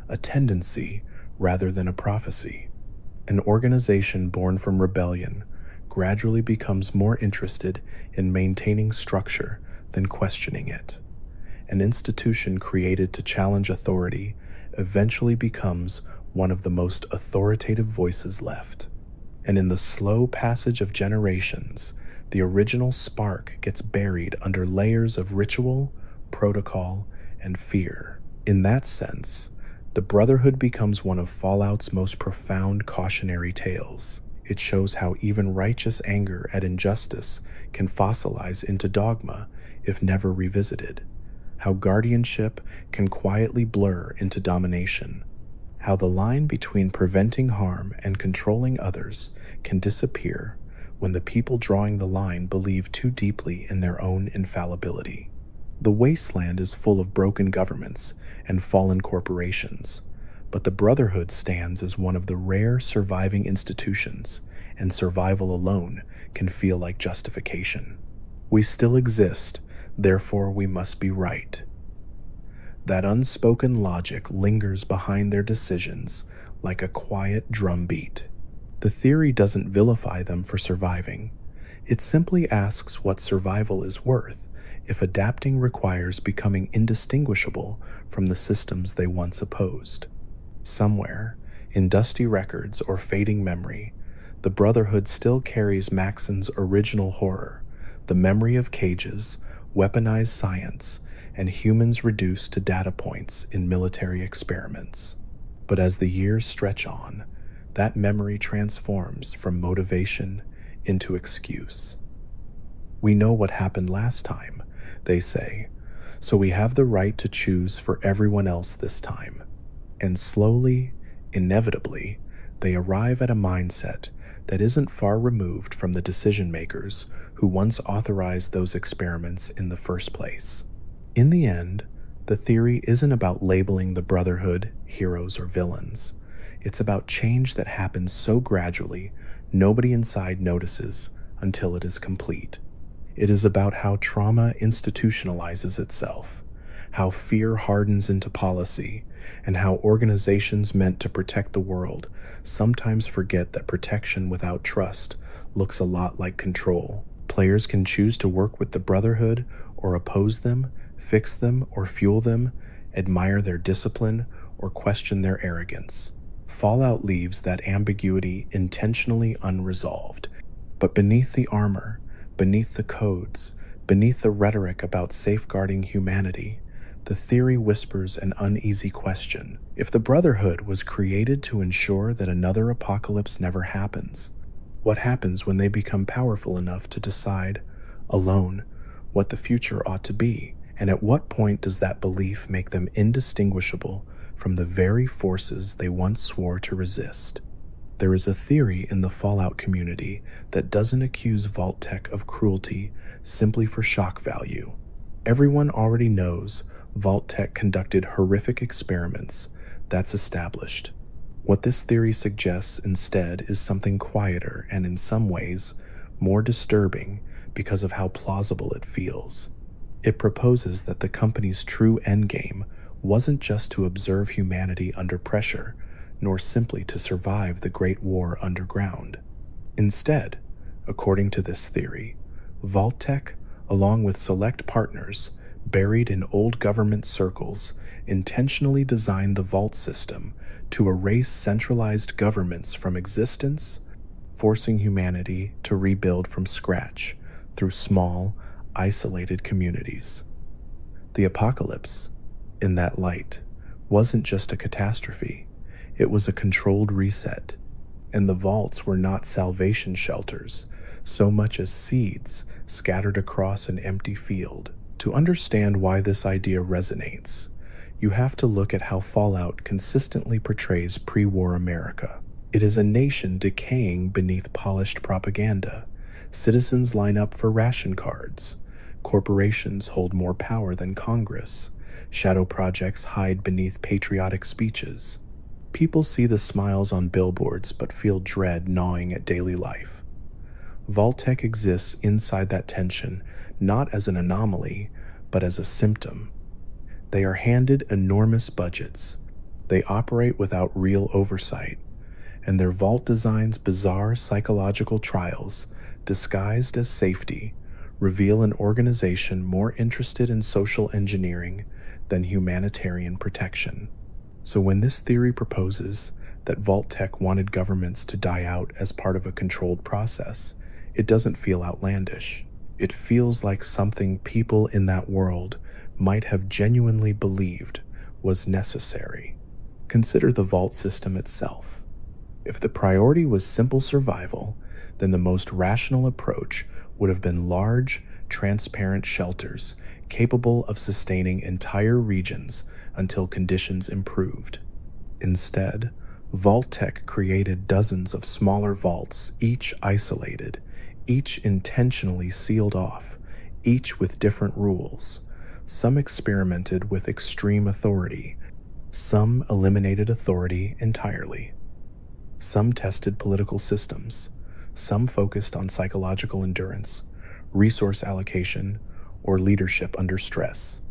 a tendency, rather than a prophecy. An organization born from rebellion gradually becomes more interested in maintaining structure than questioning it. An institution created to challenge authority eventually becomes one of the most authoritative voices left. And in the slow passage of generations, the original spark gets buried under layers of ritual, protocol, and fear. In that sense, the Brotherhood becomes one of Fallout's most profound cautionary tales. It shows how even righteous anger at injustice can fossilize into dogma if never revisited, how guardianship can quietly blur into domination, how the line between preventing harm and controlling others can disappear when the people drawing the line believe too deeply in their own infallibility. The wasteland is full of broken governments and fallen corporations, but the Brotherhood stands as one of the rare surviving institutions, and survival alone can feel like justification. We still exist, therefore we must be right. That unspoken logic lingers behind their decisions like a quiet drumbeat. The theory doesn't vilify them for surviving. It simply asks what survival is worth if adapting requires becoming indistinguishable from the systems they once opposed. Somewhere, in dusty records or fading memory, the Brotherhood still carries Maxon's original horror, the memory of cages, weaponized science, and humans reduced to data points in military experiments. But as the years stretch on, that memory transforms from motivation into excuse. We know what happened last time, they say, so we have the right to choose for everyone else this time. And slowly, inevitably, they arrive at a mindset that isn't far removed from the decision makers who once authorized those experiments in the first place. In the end, the theory isn't about labeling the Brotherhood heroes or villains. It's about change that happens so gradually nobody inside notices until it is complete. It is about how trauma institutionalizes itself, how fear hardens into policy, and how organizations meant to protect the world sometimes forget that protection without trust looks a lot like control. Players can choose to work with the Brotherhood or oppose them, fix them or fuel them, admire their discipline or question their arrogance. Fallout leaves that ambiguity intentionally unresolved. But beneath the armor, beneath the codes, beneath the rhetoric about safeguarding humanity, the theory whispers an uneasy question. If the Brotherhood was created to ensure that another apocalypse never happens, what happens when they become powerful enough to decide, alone, what the future ought to be? And at what point does that belief make them indistinguishable from the very forces they once swore to resist? There is a theory in the Fallout community that doesn't accuse Vault-Tec of cruelty simply for shock value. Everyone already knows Vault-Tec conducted horrific experiments. That's established. What this theory suggests instead is something quieter and in some ways more disturbing because of how plausible it feels. It proposes that the company's true endgame wasn't just to observe humanity under pressure, nor simply to survive the Great War underground. Instead, according to this theory, Vault-Tec, along with select partners buried in old government circles, intentionally designed the Vault system to erase centralized governments from existence, forcing humanity to rebuild from scratch through small, isolated communities. The apocalypse, in that light, wasn't just a catastrophe. It was a controlled reset, and the vaults were not salvation shelters so much as seeds scattered across an empty field. To understand why this idea resonates, you have to look at how Fallout consistently portrays pre-war America. It is a nation decaying beneath polished propaganda. Citizens line up for ration cards. Corporations hold more power than Congress. Shadow projects hide beneath patriotic speeches. People see the smiles on billboards but feel dread gnawing at daily life. Vault-Tec exists inside that tension not as an anomaly, but as a symptom. They are handed enormous budgets. They operate without real oversight, and their vault designs bizarre psychological trials disguised as safety reveal an organization more interested in social engineering than humanitarian protection. So when this theory proposes that Vault-Tec wanted governments to die out as part of a controlled process, it doesn't feel outlandish. It feels like something people in that world might have genuinely believed was necessary. Consider the Vault system itself. If the priority was simple survival, then the most rational approach would have been large, transparent shelters capable of sustaining entire regions until conditions improved. Instead, Vault-Tec created dozens of smaller vaults, each isolated, each intentionally sealed off, each with different rules. Some experimented with extreme authority, some eliminated authority entirely. Some tested political systems, some focused on psychological endurance, resource allocation, or leadership under stress.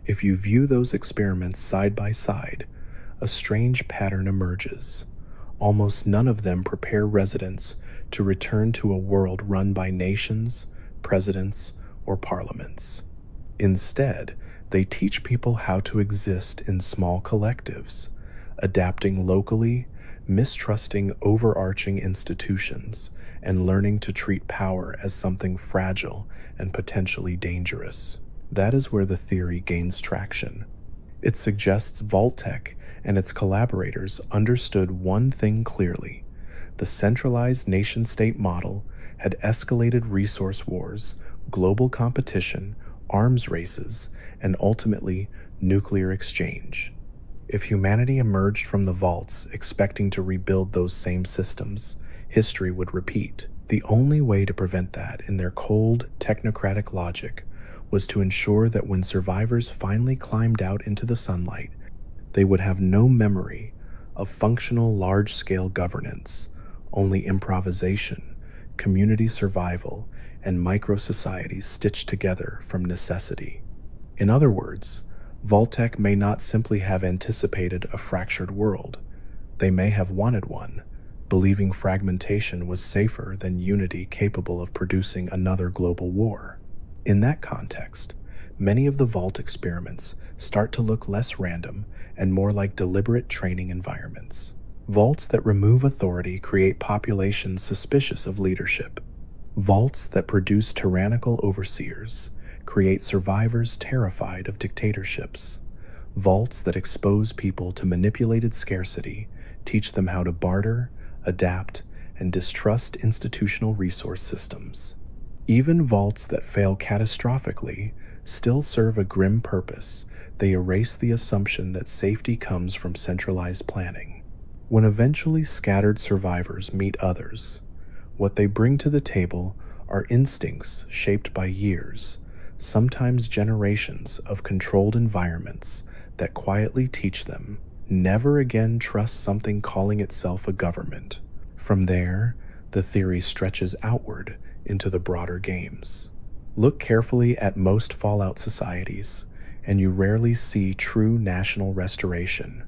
If you view those experiments side by side, a strange pattern emerges. Almost none of them prepare residents to return to a world run by nations, presidents, or parliaments. Instead, they teach people how to exist in small collectives, adapting locally, mistrusting overarching institutions, and learning to treat power as something fragile and potentially dangerous. That is where the theory gains traction. It suggests Vault-Tec and its collaborators understood one thing clearly: the centralized nation-state model had escalated resource wars, global competition, arms races, and ultimately nuclear exchange. If humanity emerged from the vaults expecting to rebuild those same systems, history would repeat. The only way to prevent that, in their cold, technocratic logic, was to ensure that when survivors finally climbed out into the sunlight, they would have no memory of functional large-scale governance, only improvisation, community survival, and micro-societies stitched together from necessity. In other words, Vault-Tec may not simply have anticipated a fractured world. They may have wanted one, believing fragmentation was safer than unity capable of producing another global war. In that context, many of the Vault experiments start to look less random and more like deliberate training environments. Vaults that remove authority create populations suspicious of leadership. Vaults that produce tyrannical overseers create survivors terrified of dictatorships. Vaults that expose people to manipulated scarcity teach them how to barter, adapt, and distrust institutional resource systems. Even vaults that fail catastrophically still serve a grim purpose. They erase the assumption that safety comes from centralized planning. When eventually scattered survivors meet others, what they bring to the table are instincts shaped by years, sometimes generations, of controlled environments that quietly teach them never again trust something calling itself a government. From there, the theory stretches outward into the broader games. Look carefully at most Fallout societies, and you rarely see true national restoration.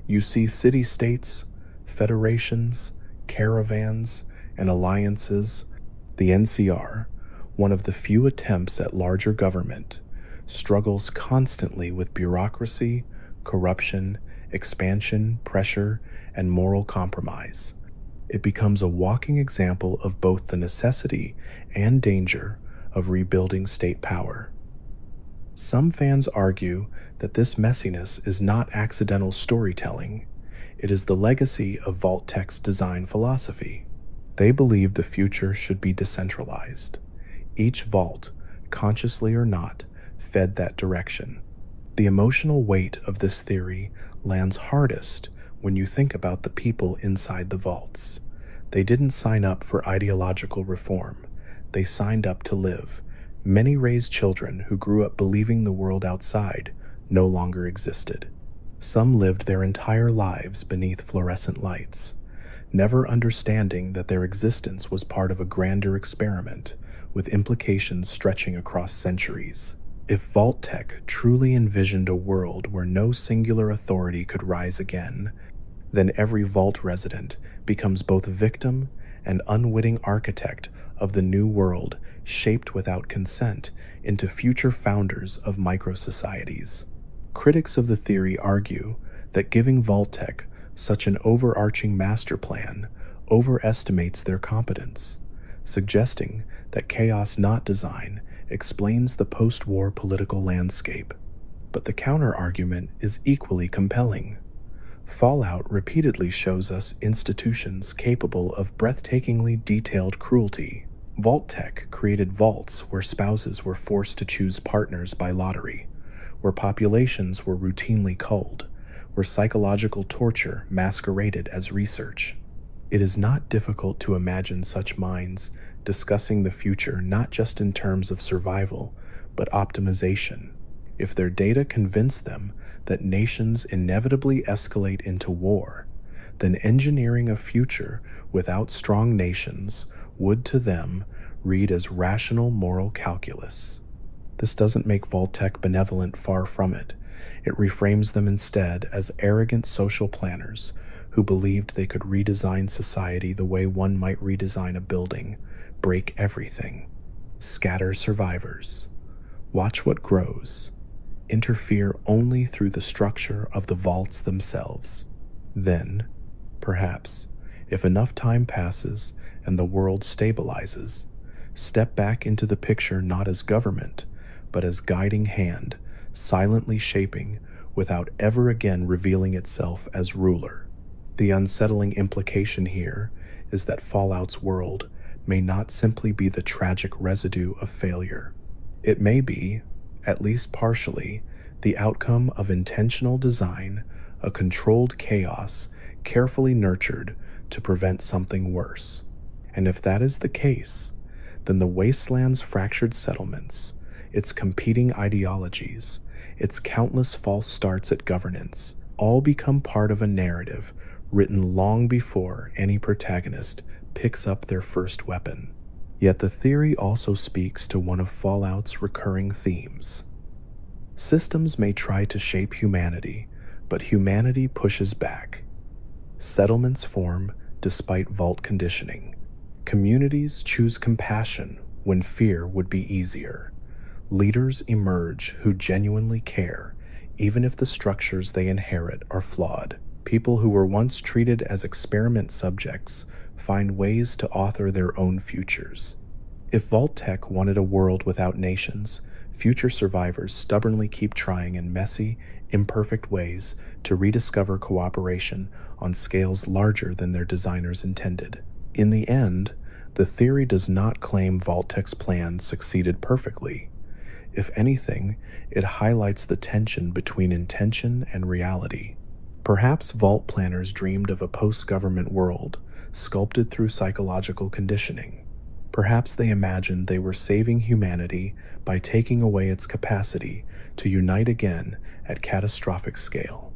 You see city-states, federations, caravans, and alliances. The NCR, one of the few attempts at larger government, struggles constantly with bureaucracy, corruption, expansion, pressure, and moral compromise. It becomes a walking example of both the necessity and danger of rebuilding state power. Some fans argue that this messiness is not accidental storytelling. It is the legacy of Vault-Tec's design philosophy. They believe the future should be decentralized. Each vault, consciously or not, fed that direction. The emotional weight of this theory lands hardest when you think about the people inside the vaults. They didn't sign up for ideological reform. They signed up to live. Many raised children who grew up believing the world outside no longer existed. Some lived their entire lives beneath fluorescent lights, never understanding that their existence was part of a grander experiment with implications stretching across centuries. If Vault-Tec truly envisioned a world where no singular authority could rise again, then every Vault resident becomes both victim and unwitting architect of the new world shaped without consent into future founders of micro-societies. Critics of the theory argue that giving Vault-Tec such an overarching master plan overestimates their competence, suggesting that chaos not design explains the post-war political landscape. But the counter-argument is equally compelling. Fallout repeatedly shows us institutions capable of breathtakingly detailed cruelty. Vault-Tec created vaults where spouses were forced to choose partners by lottery, where populations were routinely culled, where psychological torture masqueraded as research. It is not difficult to imagine such minds discussing the future not just in terms of survival, but optimization. If their data convince them that nations inevitably escalate into war, then engineering a future without strong nations would to them read as rational moral calculus. This doesn't make Vault-Tec benevolent, far from it. It reframes them instead as arrogant social planners who believed they could redesign society the way one might redesign a building, break everything, scatter survivors, watch what grows, interfere only through the structure of the vaults themselves. Then, perhaps, if enough time passes and the world stabilizes, step back into the picture not as government, but as guiding hand, silently shaping without ever again revealing itself as ruler. The unsettling implication here is that Fallout's world may not simply be the tragic residue of failure. It may be, at least partially, the outcome of intentional design, a controlled chaos carefully nurtured to prevent something worse. And if that is the case, then the wasteland's fractured settlements, its competing ideologies, its countless false starts at governance, all become part of a narrative written long before any protagonist picks up their first weapon. Yet the theory also speaks to one of Fallout's recurring themes. Systems may try to shape humanity, but humanity pushes back. Settlements form despite vault conditioning. Communities choose compassion when fear would be easier. Leaders emerge who genuinely care, even if the structures they inherit are flawed. People who were once treated as experiment subjects find ways to author their own futures. If Vault-Tec wanted a world without nations, future survivors stubbornly keep trying in messy, imperfect ways to rediscover cooperation on scales larger than their designers intended. In the end, the theory does not claim Vault-Tec's plan succeeded perfectly. If anything, it highlights the tension between intention and reality. Perhaps Vault planners dreamed of a post-government world, sculpted through psychological conditioning. Perhaps they imagined they were saving humanity by taking away its capacity to unite again at catastrophic scale.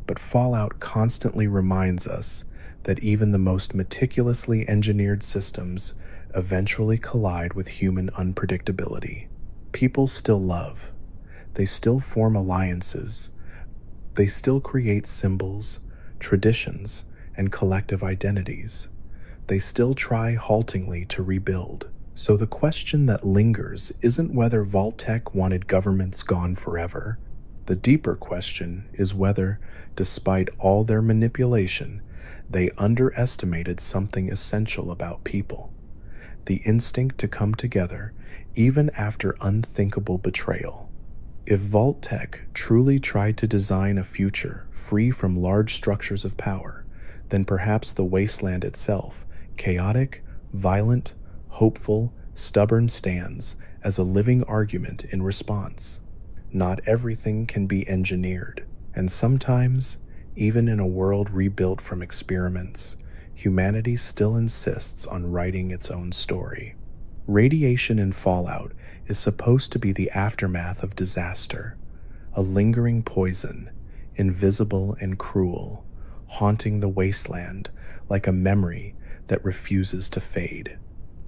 But Fallout constantly reminds us that even the most meticulously engineered systems eventually collide with human unpredictability. People still love. They still form alliances. They still create symbols, traditions, and collective identities. They still try haltingly to rebuild. So the question that lingers isn't whether Vault-Tec wanted governments gone forever. The deeper question is whether, despite all their manipulation, they underestimated something essential about people: the instinct to come together even after unthinkable betrayal. If Vault-Tec truly tried to design a future free from large structures of power, then perhaps the wasteland itself, chaotic, violent, hopeful, stubborn, stands as a living argument in response. Not everything can be engineered, and sometimes, even in a world rebuilt from experiments, humanity still insists on writing its own story. Radiation in Fallout is supposed to be the aftermath of disaster, a lingering poison, invisible and cruel, haunting the wasteland like a memory that refuses to fade.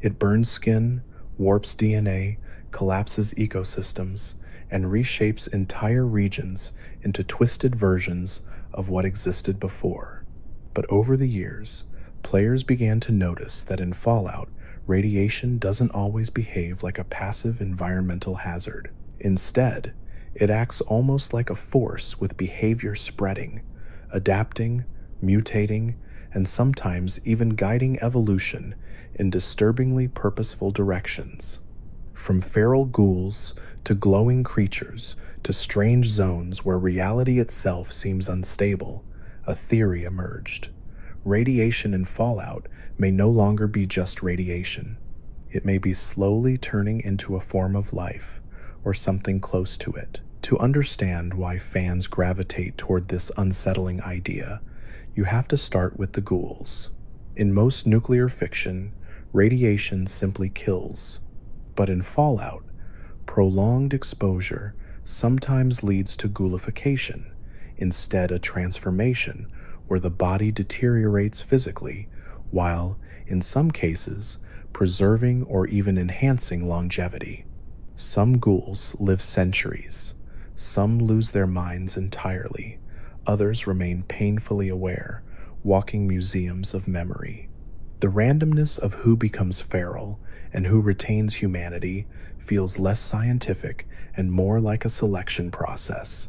It burns skin, warps DNA, collapses ecosystems, and reshapes entire regions into twisted versions of what existed before. But over the years, players began to notice that in Fallout, radiation doesn't always behave like a passive environmental hazard. Instead, it acts almost like a force with behavior spreading, adapting, mutating, and sometimes even guiding evolution in disturbingly purposeful directions. From feral ghouls to glowing creatures to strange zones where reality itself seems unstable, a theory emerged. Radiation in Fallout may no longer be just radiation. It may be slowly turning into a form of life, or something close to it. To understand why fans gravitate toward this unsettling idea, you have to start with the ghouls. In most nuclear fiction, radiation simply kills. But in Fallout, prolonged exposure sometimes leads to ghoulification, instead a transformation where the body deteriorates physically, while, in some cases, preserving or even enhancing longevity. Some ghouls live centuries, some lose their minds entirely, others remain painfully aware, walking museums of memory. The randomness of who becomes feral and who retains humanity feels less scientific and more like a selection process,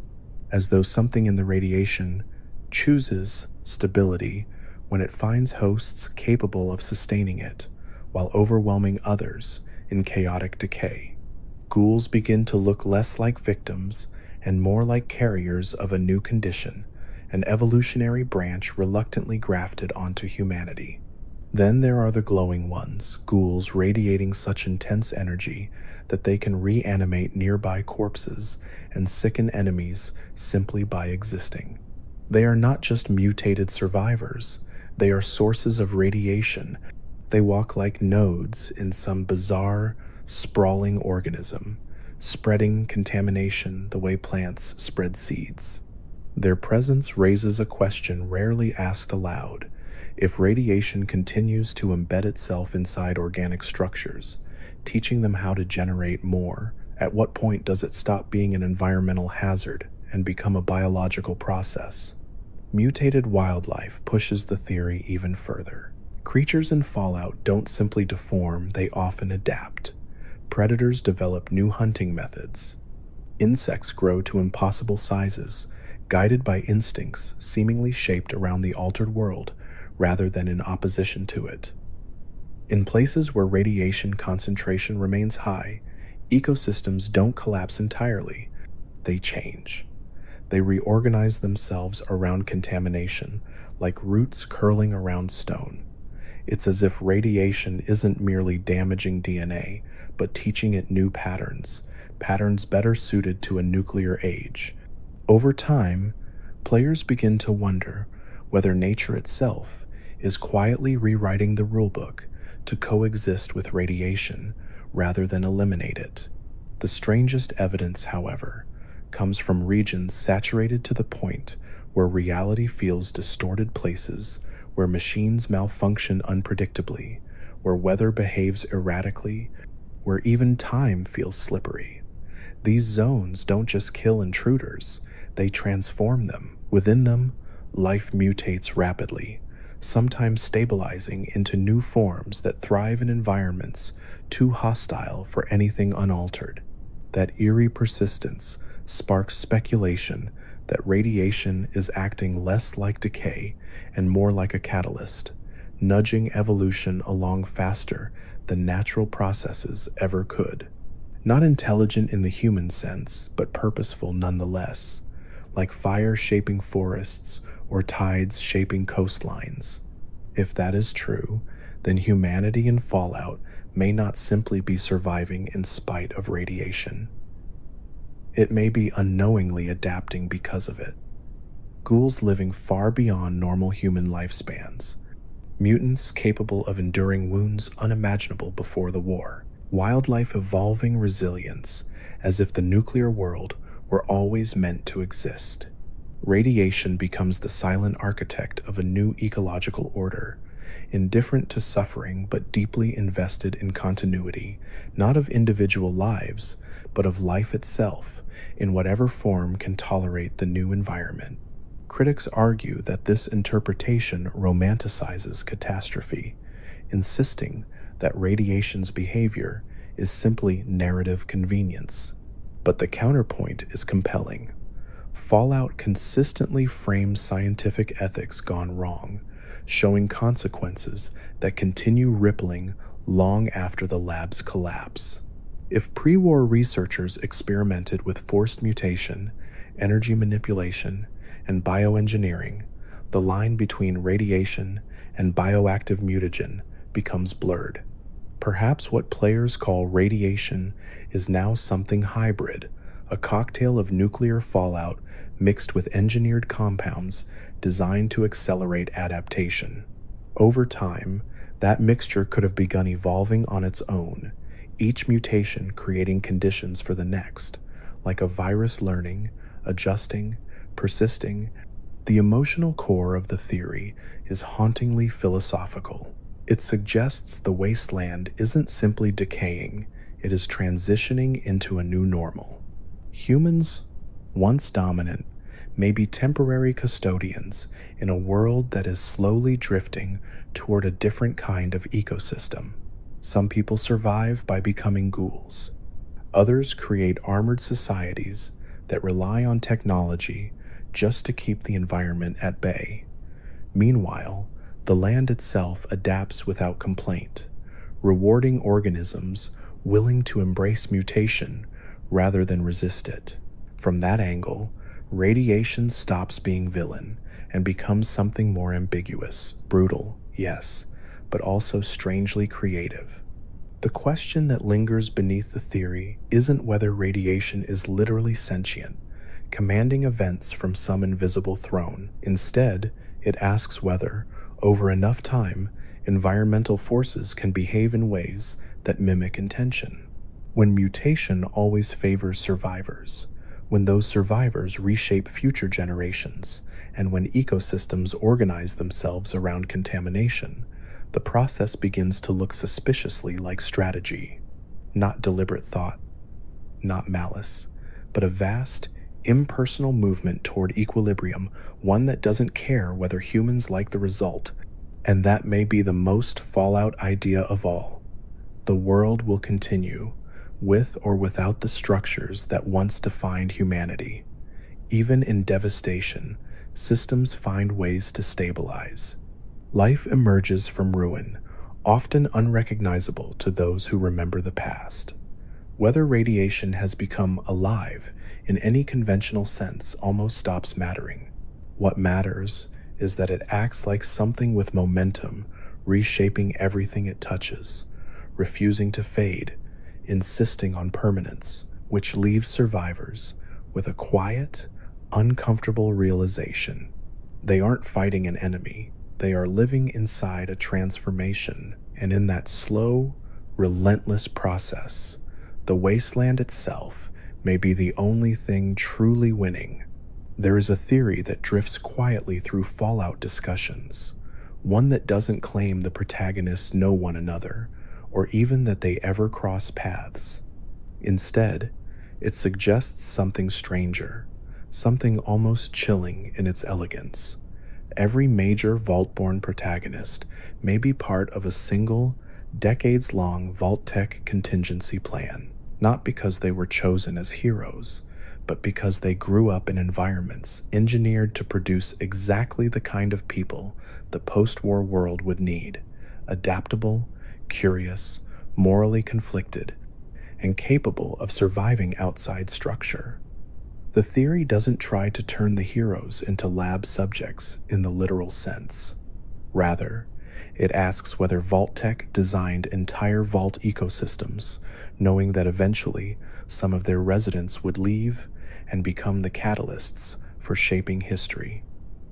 as though something in the radiation chooses stability when it finds hosts capable of sustaining it, while overwhelming others in chaotic decay. ghouls begin to look less like victims and more like carriers of a new condition, an evolutionary branch reluctantly grafted onto humanity. Then there are the glowing ones, ghouls radiating such intense energy that they can reanimate nearby corpses and sicken enemies simply by existing. They are not just mutated survivors, they are sources of radiation. They walk like nodes in some bizarre, sprawling organism, spreading contamination the way plants spread seeds. Their presence raises a question rarely asked aloud. If radiation continues to embed itself inside organic structures, teaching them how to generate more, at what point does it stop being an environmental hazard and become a biological process? Mutated wildlife pushes the theory even further. Creatures in Fallout don't simply deform, they often adapt. Predators develop new hunting methods. Insects grow to impossible sizes, guided by instincts seemingly shaped around the altered world rather than in opposition to it. In places where radiation concentration remains high, ecosystems don't collapse entirely, they change. They reorganize themselves around contamination, like roots curling around stone. It's as if radiation isn't merely damaging DNA, but teaching it new patterns better suited to a nuclear age. Over time, players begin to wonder whether nature itself is quietly rewriting the rulebook to coexist with radiation rather than eliminate it. The strangest evidence, however, comes from regions saturated to the point where reality feels distorted, places where machines malfunction unpredictably, where weather behaves erratically, where even time feels slippery. These zones don't just kill intruders, they transform them. Within them, life mutates rapidly, sometimes stabilizing into new forms that thrive in environments too hostile for anything unaltered. That eerie persistence sparks speculation that radiation is acting less like decay and more like a catalyst, nudging evolution along faster than natural processes ever could. Not intelligent in the human sense, but purposeful nonetheless, like fire shaping forests or tides shaping coastlines. If that is true, then humanity in Fallout may not simply be surviving in spite of radiation. It may be unknowingly adapting because of it. Ghouls living far beyond normal human lifespans. Mutants capable of enduring wounds unimaginable before the war. Wildlife evolving resilience as if the nuclear world were always meant to exist. Radiation becomes the silent architect of a new ecological order, indifferent to suffering but deeply invested in continuity, not of individual lives, but of life itself, in whatever form can tolerate the new environment. Critics argue that this interpretation romanticizes catastrophe, insisting that radiation's behavior is simply narrative convenience. But the counterpoint is compelling. Fallout consistently frames scientific ethics gone wrong, showing consequences that continue rippling long after the lab's collapse. If pre-war researchers experimented with forced mutation, energy manipulation, and bioengineering, the line between radiation and bioactive mutagen becomes blurred. Perhaps what players call radiation is now something hybrid, a cocktail of nuclear fallout mixed with engineered compounds designed to accelerate adaptation. Over time, that mixture could have begun evolving on its own, each mutation creating conditions for the next, like a virus learning, adjusting, persisting. The emotional core of the theory is hauntingly philosophical. It suggests the wasteland isn't simply decaying, it is transitioning into a new normal. Humans, once dominant, may be temporary custodians in a world that is slowly drifting toward a different kind of ecosystem. Some people survive by becoming ghouls. Others create armored societies that rely on technology just to keep the environment at bay. Meanwhile, the land itself adapts without complaint, rewarding organisms willing to embrace mutation rather than resist it. From that angle, radiation stops being villain and becomes something more ambiguous, brutal, yes, but also strangely creative. The question that lingers beneath the theory isn't whether radiation is literally sentient, commanding events from some invisible throne. Instead, it asks whether, over enough time, environmental forces can behave in ways that mimic intention. When mutation always favors survivors, when those survivors reshape future generations, and when ecosystems organize themselves around contamination, the process begins to look suspiciously like strategy, not deliberate thought, not malice, but a vast, impersonal movement toward equilibrium, one that doesn't care whether humans like the result. And that may be the most Fallout idea of all. The world will continue, with or without the structures that once defined humanity. Even in devastation, systems find ways to stabilize. Life emerges from ruin, often unrecognizable to those who remember the past. Whether radiation has become alive in any conventional sense almost stops mattering. What matters is that it acts like something with momentum, reshaping everything it touches, refusing to fade, insisting on permanence, which leaves survivors with a quiet, uncomfortable realization. They aren't fighting an enemy, they are living inside a transformation, and in that slow, relentless process, the wasteland itself may be the only thing truly winning. There is a theory that drifts quietly through Fallout discussions, one that doesn't claim the protagonists know one another, or even that they ever cross paths. Instead, it suggests something stranger, something almost chilling in its elegance. Every major Vault-born protagonist may be part of a single, decades-long Vault-Tec contingency plan, not because they were chosen as heroes, but because they grew up in environments engineered to produce exactly the kind of people the post-war world would need: adaptable, curious, morally conflicted, and capable of surviving outside structure. The theory doesn't try to turn the heroes into lab subjects in the literal sense. Rather, it asks whether Vault-Tec designed entire Vault ecosystems, knowing that eventually some of their residents would leave and become the catalysts for shaping history.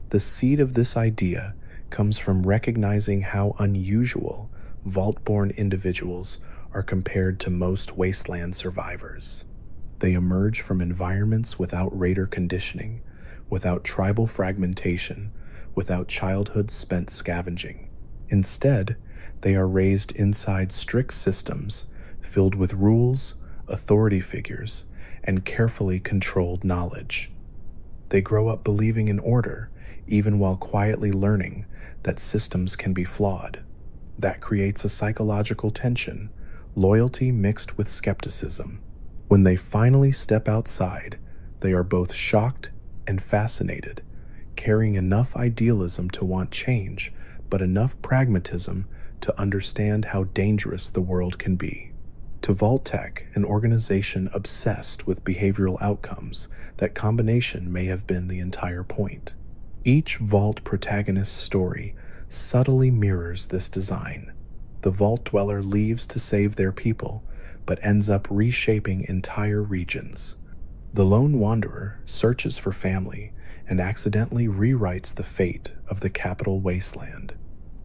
The seed of this idea comes from recognizing how unusual Vault-born individuals are compared to most wasteland survivors. They emerge from environments without raider conditioning, without tribal fragmentation, without childhood spent scavenging. Instead, they are raised inside strict systems filled with rules, authority figures, and carefully controlled knowledge. They grow up believing in order, even while quietly learning that systems can be flawed. That creates a psychological tension, loyalty mixed with skepticism. When they finally step outside, they are both shocked and fascinated, carrying enough idealism to want change, but enough pragmatism to understand how dangerous the world can be. To Vault-Tec, an organization obsessed with behavioral outcomes, that combination may have been the entire point. Each Vault protagonist's story subtly mirrors this design. The Vault dweller leaves to save their people, but ends up reshaping entire regions. The lone wanderer searches for family and accidentally rewrites the fate of the capital wasteland.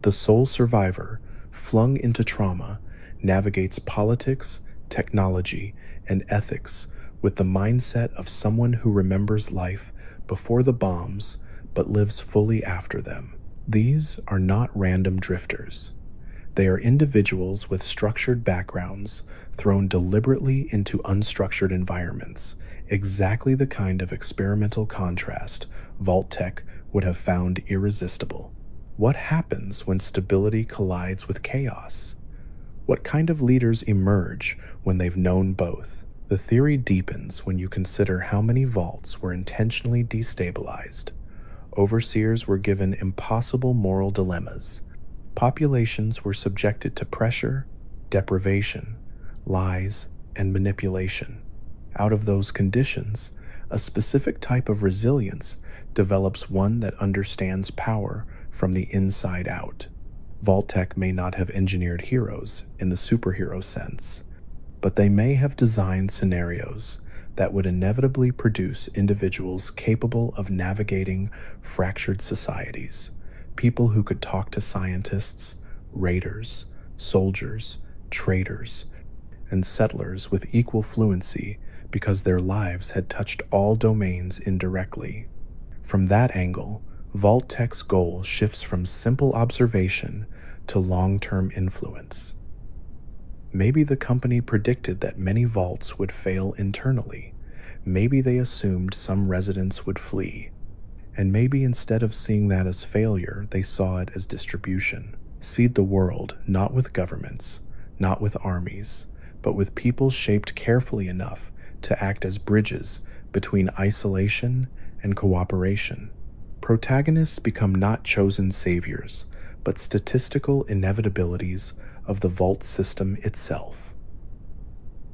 The sole survivor, flung into trauma, navigates politics, technology, and ethics with the mindset of someone who remembers life before the bombs but lives fully after them. These are not random drifters. They are individuals with structured backgrounds thrown deliberately into unstructured environments, exactly the kind of experimental contrast Vault-Tec would have found irresistible. What happens when stability collides with chaos? What kind of leaders emerge when they've known both? The theory deepens when you consider how many vaults were intentionally destabilized. Overseers were given impossible moral dilemmas. Populations were subjected to pressure, deprivation, lies, and manipulation. Out of those conditions, a specific type of resilience develops, one that understands power from the inside out. Vault-Tec may not have engineered heroes in the superhero sense, but they may have designed scenarios that would inevitably produce individuals capable of navigating fractured societies, people who could talk to scientists, raiders, soldiers, traders, and settlers with equal fluency because their lives had touched all domains indirectly. From that angle, Vault-Tec's goal shifts from simple observation to long-term influence. Maybe the company predicted that many vaults would fail internally. Maybe they assumed some residents would flee. And maybe instead of seeing that as failure, they saw it as distribution. Seed the world not with governments, not with armies, but with people shaped carefully enough to act as bridges between isolation and cooperation. Protagonists become not chosen saviors, but statistical inevitabilities of the vault system itself.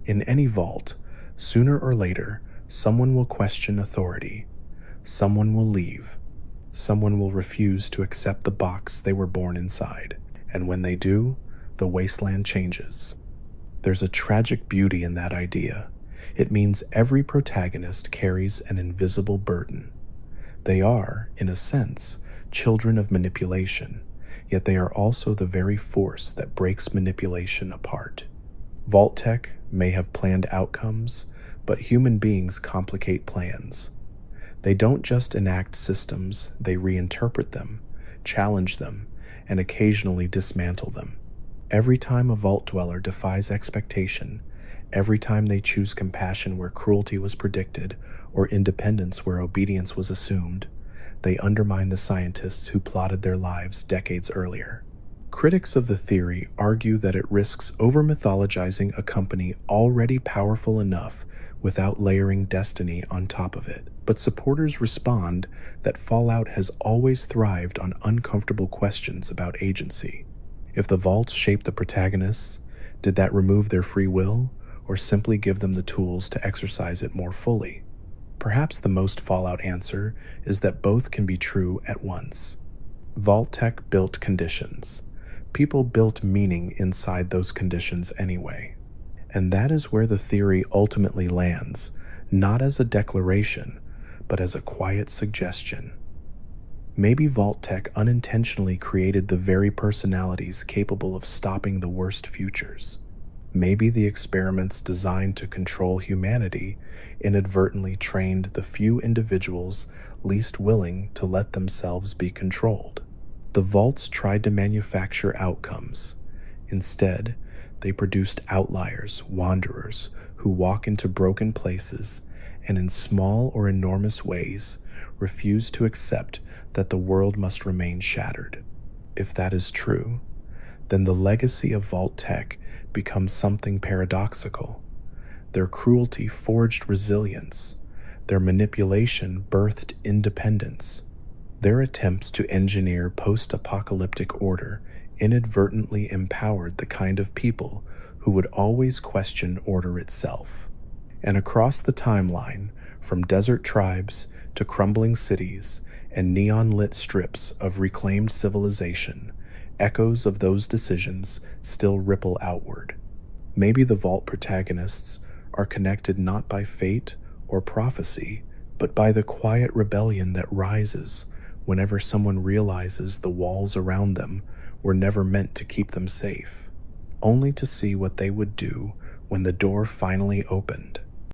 In any vault, sooner or later, someone will question authority. Someone will leave. Someone will refuse to accept the box they were born inside. And when they do, the wasteland changes. There's a tragic beauty in that idea. It means every protagonist carries an invisible burden. They are, in a sense, children of manipulation, yet they are also the very force that breaks manipulation apart. Vault-Tec may have planned outcomes, but human beings complicate plans. They don't just enact systems, they reinterpret them, challenge them, and occasionally dismantle them. Every time a vault dweller defies expectation, every time they choose compassion where cruelty was predicted, or independence where obedience was assumed, they undermine the scientists who plotted their lives decades earlier. Critics of the theory argue that it risks over-mythologizing a company already powerful enough without layering destiny on top of it. But supporters respond that Fallout has always thrived on uncomfortable questions about agency. If the vaults shaped the protagonists, did that remove their free will, or simply give them the tools to exercise it more fully? Perhaps the most Fallout answer is that both can be true at once. Vault-Tec built conditions. People built meaning inside those conditions anyway. And that is where the theory ultimately lands, not as a declaration, but as a quiet suggestion. Maybe Vault-Tec unintentionally created the very personalities capable of stopping the worst futures. Maybe the experiments designed to control humanity inadvertently trained the few individuals least willing to let themselves be controlled. The vaults tried to manufacture outcomes. Instead, they produced outliers, wanderers, who walk into broken places and in small or enormous ways refuse to accept that the world must remain shattered. If that is true, then the legacy of Vault-Tec becomes something paradoxical. Their cruelty forged resilience. Their manipulation birthed independence. Their attempts to engineer post-apocalyptic order inadvertently empowered the kind of people who would always question order itself. And across the timeline, from desert tribes to crumbling cities and neon-lit strips of reclaimed civilization, echoes of those decisions still ripple outward. Maybe the Vault protagonists are connected not by fate or prophecy, but by the quiet rebellion that rises whenever someone realizes the walls around them were never meant to keep them safe, only to see what they would do when the door finally opened.